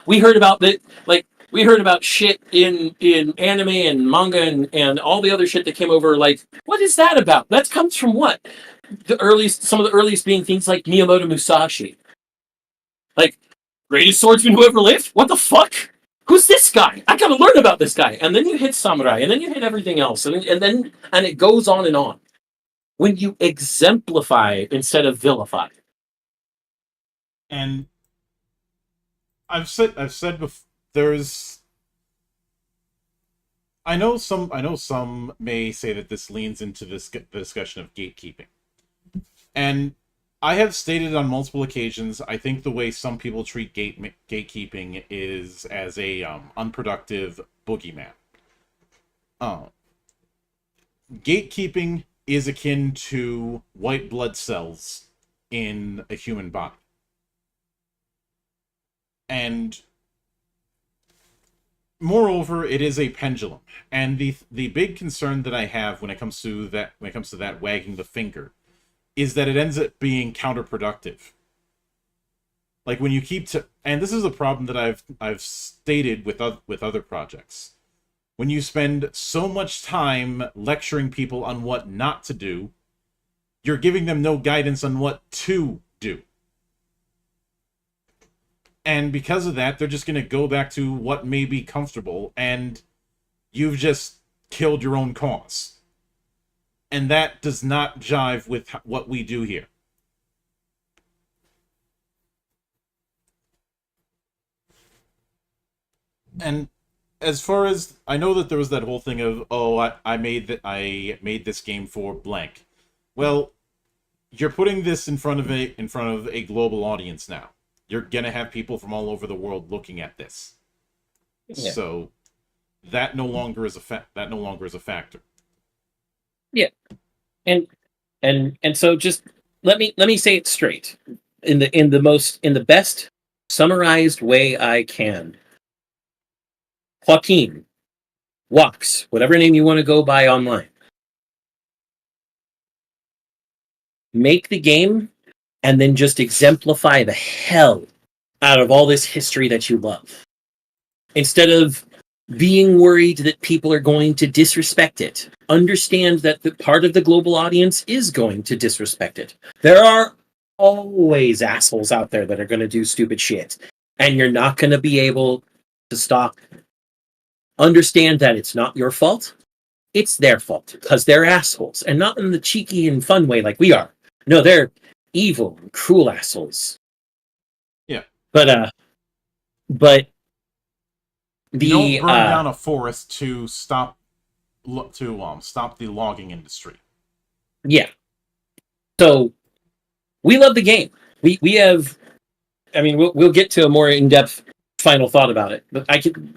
we heard about that, like we heard about shit in anime and manga and all the other shit that came over. Like, what is that about? That comes from what? Some of the earliest being things like Miyamoto Musashi, like greatest swordsman who ever lived. What the fuck? Who's this guy? I gotta learn about this guy. And then you hit samurai, and then you hit everything else, and it goes on and on. When you exemplify instead of vilify. And I've said before, I know some may say that this leans into the discussion of gatekeeping. And I have stated on multiple occasions, I think the way some people treat gatekeeping is as a unproductive boogeyman. Gatekeeping is akin to white blood cells in a human body. And moreover, it is a pendulum. And the big concern that I have when it comes to that wagging the finger is that it ends up being counterproductive. Like when you and this is a problem that I've stated with other projects. When you spend so much time lecturing people on what not to do, you're giving them no guidance on what to do. And because of that, they're just going to go back to what may be comfortable, and you've just killed your own cause. And that does not jive with what we do here. And as far as I know, that there was that whole thing of, I made this game for blank. Well, you're putting this in front of a global audience now. You're gonna have people from all over the world looking at this. Yeah. So that no longer is a factor. Yeah. And so just let me say it straight in the best summarized way I can. Joaquin Walks, whatever name you want to go by online. Make the game and then just exemplify the hell out of all this history that you love. Instead of being worried that people are going to disrespect it, understand that the part of the global audience is going to disrespect it. There are always assholes out there that are going to do stupid shit, and you're not going to be able to stop. Understand that it's not your fault. It's their fault because they're assholes, and not in the cheeky and fun way like we are. No, they're evil and cruel assholes. Yeah. But don't burn down a forest to stop the logging industry. Yeah. So we love the game. We have. I mean, we'll get to a more in-depth final thought about it. But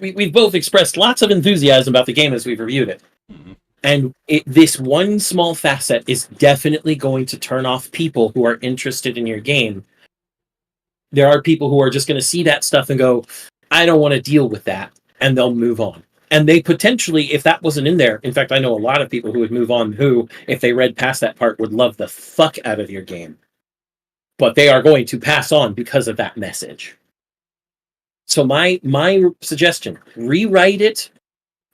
we've both expressed lots of enthusiasm about the game as we've reviewed it. Mm-hmm. And this one small facet is definitely going to turn off people who are interested in your game. There are people who are just going to see that stuff and go, I don't want to deal with that. And they'll move on. And they potentially, if that wasn't in there, in fact, I know a lot of people who would move on who, if they read past that part, would love the fuck out of your game. But they are going to pass on because of that message. So my suggestion, rewrite it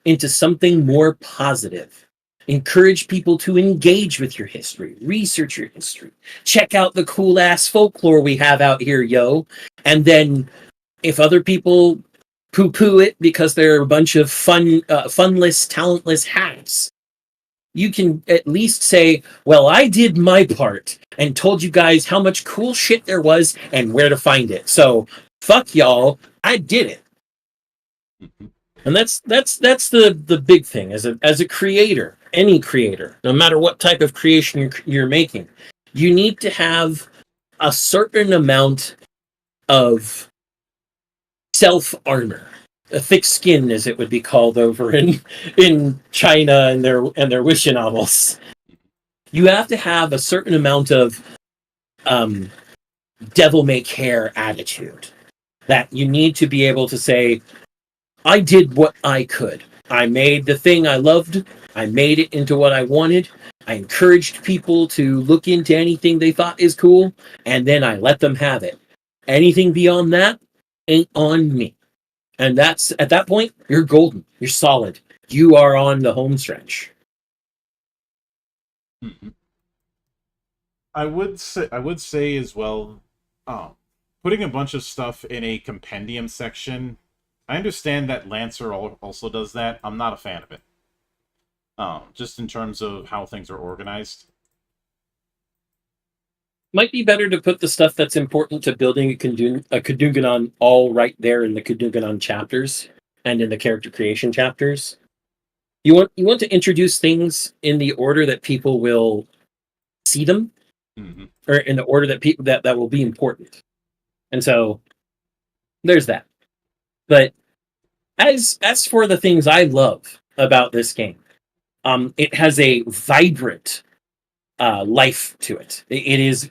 into something more positive. Encourage people to engage with your history, research your history, check out the cool ass folklore we have out here, yo. And then if other people poo-poo it because they're a bunch of funless, talentless hacks, you can at least say, well, I did my part and told you guys how much cool shit there was and where to find it. So fuck y'all, I did it. Mm-hmm. And that's the big thing as a creator, any creator, no matter what type of creation you're making, you need to have a certain amount of self-armor, a thick skin, as it would be called over in China and their wuxia novels. You have to have a certain amount of devil may care attitude that you need to be able to say, I did what I could. I made the thing I loved. I made it into what I wanted. I encouraged people to look into anything they thought is cool, and then I let them have it. Anything beyond that ain't on me. And that's at that point, you're golden. You're solid. You are on the home stretch. Mm-hmm. I would say as well, putting a bunch of stuff in a compendium section. I understand that Lancer also does that. I'm not a fan of it. Just in terms of how things are organized. Might be better to put the stuff that's important to building a Kadunganon all right there in the Kadunganon chapters and in the character creation chapters. You want to introduce things in the order that people will see them, Mm-hmm. or in the order that people that will be important. And so there's that. But as for the things I love about this game, it has a vibrant life to it. It is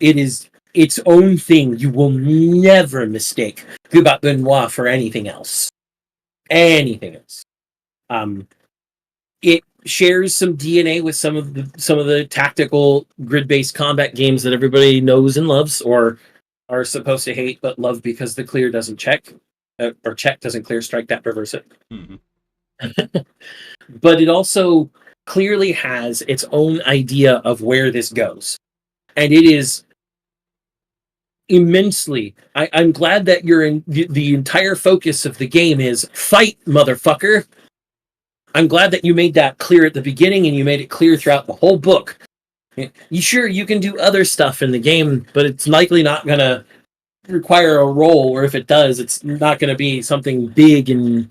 its own thing. You will never mistake Gubat-Banwa for anything else. Anything else. It shares some DNA with some of the tactical grid-based combat games that everybody knows and loves, or are supposed to hate but love because the clear doesn't check, or check doesn't clear, strike that, reverse it. Mm-hmm. But it also clearly has its own idea of where this goes. And it is immensely. I'm glad that you're in the entire focus of the game is fight, motherfucker. I'm glad that you made that clear at the beginning and you made it clear throughout the whole book. You can do other stuff in the game, but it's likely not going to require a role, or if it does, it's not going to be something big and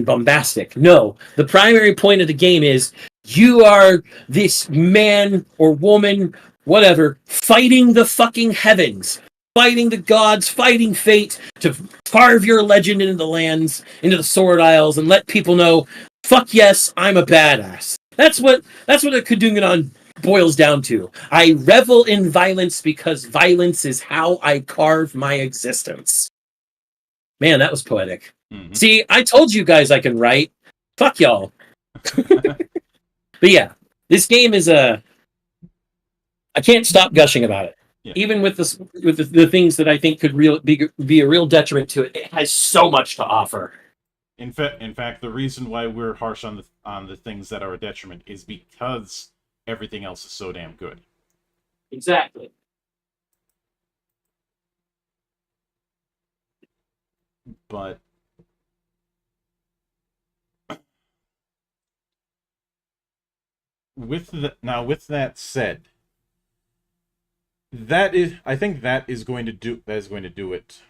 bombastic. No, the primary point of the game is you are this man or woman, whatever, fighting the fucking heavens, fighting the gods, fighting fate to carve your legend into the lands, into the Sword Isles, and let people know, fuck yes, I'm a badass. That's what a Kadunganon boils down to. I revel in violence because violence is how I carve my existence. Man, that was poetic. Mm-hmm. See, I told you guys I can write. Fuck y'all. But yeah, this game is I can't stop gushing about it. Yeah. Even with the things that I think could be a real detriment to it, it has so much to offer. In fact, the reason why we're harsh on the things that are a detriment is because everything else is so damn good. Exactly. But with that said, I think that is going to do it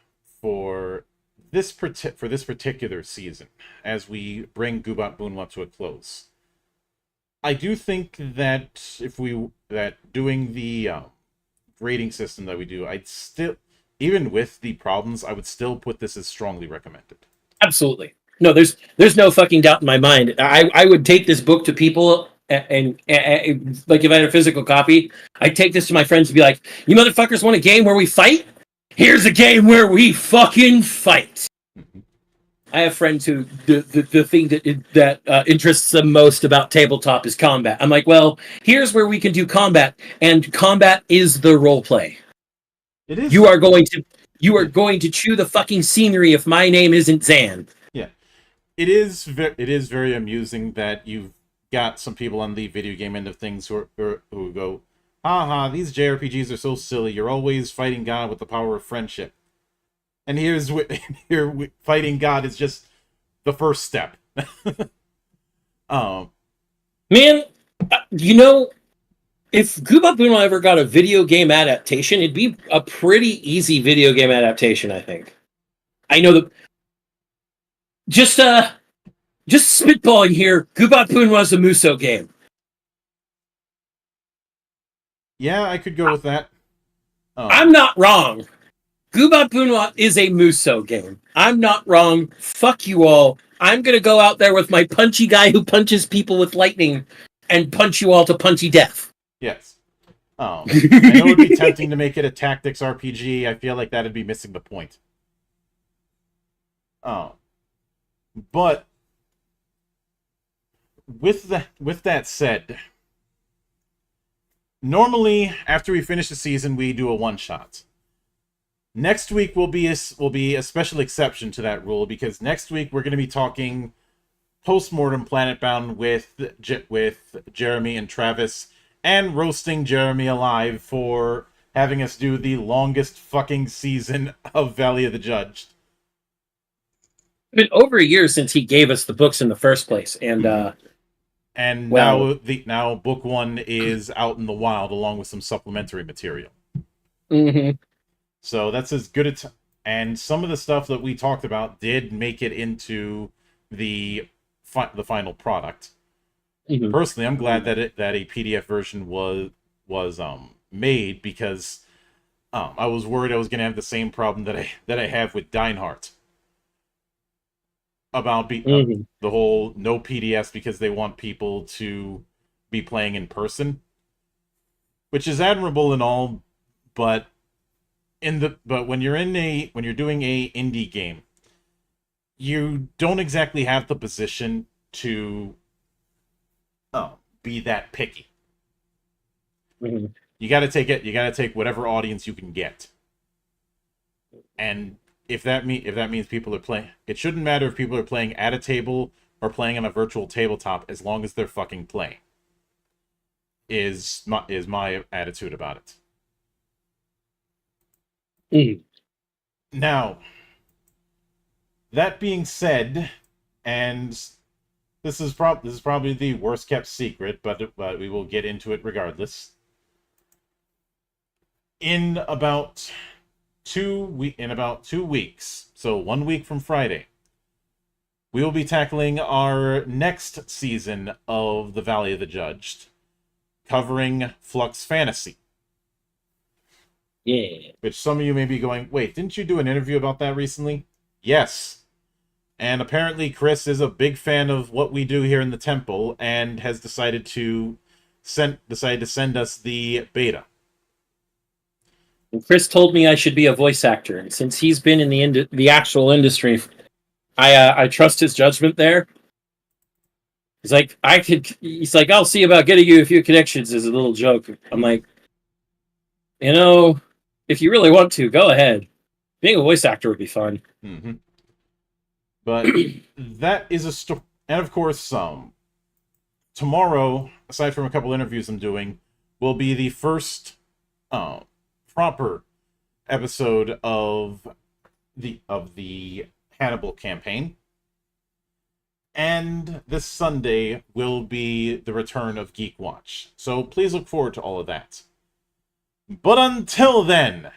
for this particular season as we bring Gubat-Banwa to a close. I do think that doing the grading system that we do, I'd still, even with the problems, I would still put this as strongly recommended. Absolutely. No, there's no fucking doubt in my mind. I would take this book to people and like if I had a physical copy, I'd take this to my friends and be like, you motherfuckers want a game where we fight? Here's a game where we fucking fight. Mm-hmm. I have friends who the thing that interests them most about tabletop is combat. I'm like, well, here's where we can do combat, and combat is the role play. It is. You are going to chew the fucking scenery if my name isn't Zan. Yeah, it is very amusing that you've got some people on the video game end of things who go, haha, these JRPGs are so silly. You're always fighting God with the power of friendship. And here fighting God is just the first step. Man, if Gubat-Banwa ever got a video game adaptation, it'd be a pretty easy video game adaptation, I think. I know that. Just spitballing here, Gubat-Banwa's a Muso game. Yeah, I could go with that. I'm not wrong. Gubat-Banwa is a Muso game. I'm not wrong. Fuck you all. I'm going to go out there with my punchy guy who punches people with lightning and punch you all to punchy death. Yes. I know it would be tempting to make it a tactics RPG. I feel like that'd be missing the point. But with that said, normally after we finish the season, we do a one shot. Next week will be a special exception to that rule because next week we're going to be talking postmortem Planetbound with Jeremy and Travis, and roasting Jeremy alive for having us do the longest fucking season of Valley of the Judged. It's been over a year since he gave us the books in the first place, and And well, now book one is out in the wild along with some supplementary material. mhm. So that's as good a and some of the stuff that we talked about did make it into the final product. Mhm. Personally, I'm glad that a PDF version was made because I was worried I was going to have the same problem that I have with Deinhardt about Mhm. the whole no PDFs because they want people to be playing in person, which is admirable and all, but when you're doing a indie game, you don't exactly have the position to be that picky. Mhm. You got to take it. You got to take whatever audience you can get. And if that means people are playing, it shouldn't matter if people are playing at a table or playing on a virtual tabletop, as long as they're fucking playing. Is my attitude about it. Mhm. Now, that being said, and this is probably the worst kept secret, but we will get into it regardless. In about 2 weeks, so 1 week from Friday, we will be tackling our next season of the Valley of the Judged, covering Flux Fantasy. Yeah. Which some of you may be going, wait, didn't you do an interview about that recently? Yes. And apparently Chris is a big fan of what we do here in the temple and has decided to send us the beta. And Chris told me I should be a voice actor, and since he's been in the actual industry, I trust his judgment there. He's like, I could. He's like, I'll see about getting you a few connections as a little joke. I'm like, you know, if you really want to, go ahead. Being a voice actor would be fun. Mm-hmm. But that is a story. And of course, tomorrow, aside from a couple interviews I'm doing, will be the first proper episode of the Hannibal campaign. And this Sunday will be the return of Geek Watch. So please look forward to all of that. But until then,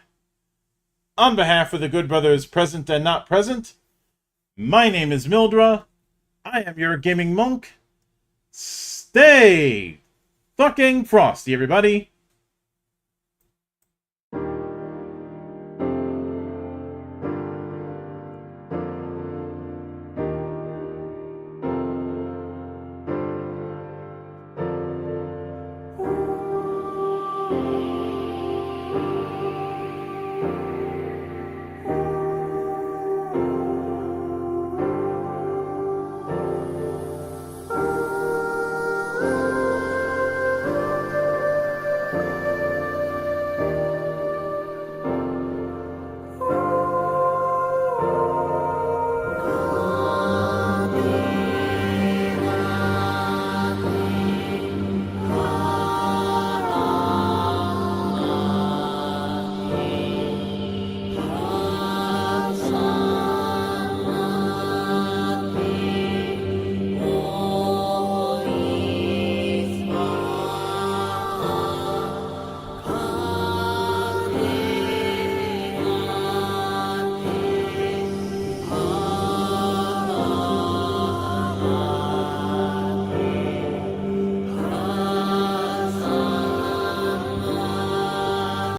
on behalf of the good brothers present and not present, my name is Mildra. I am your gaming monk. Stay fucking frosty, everybody.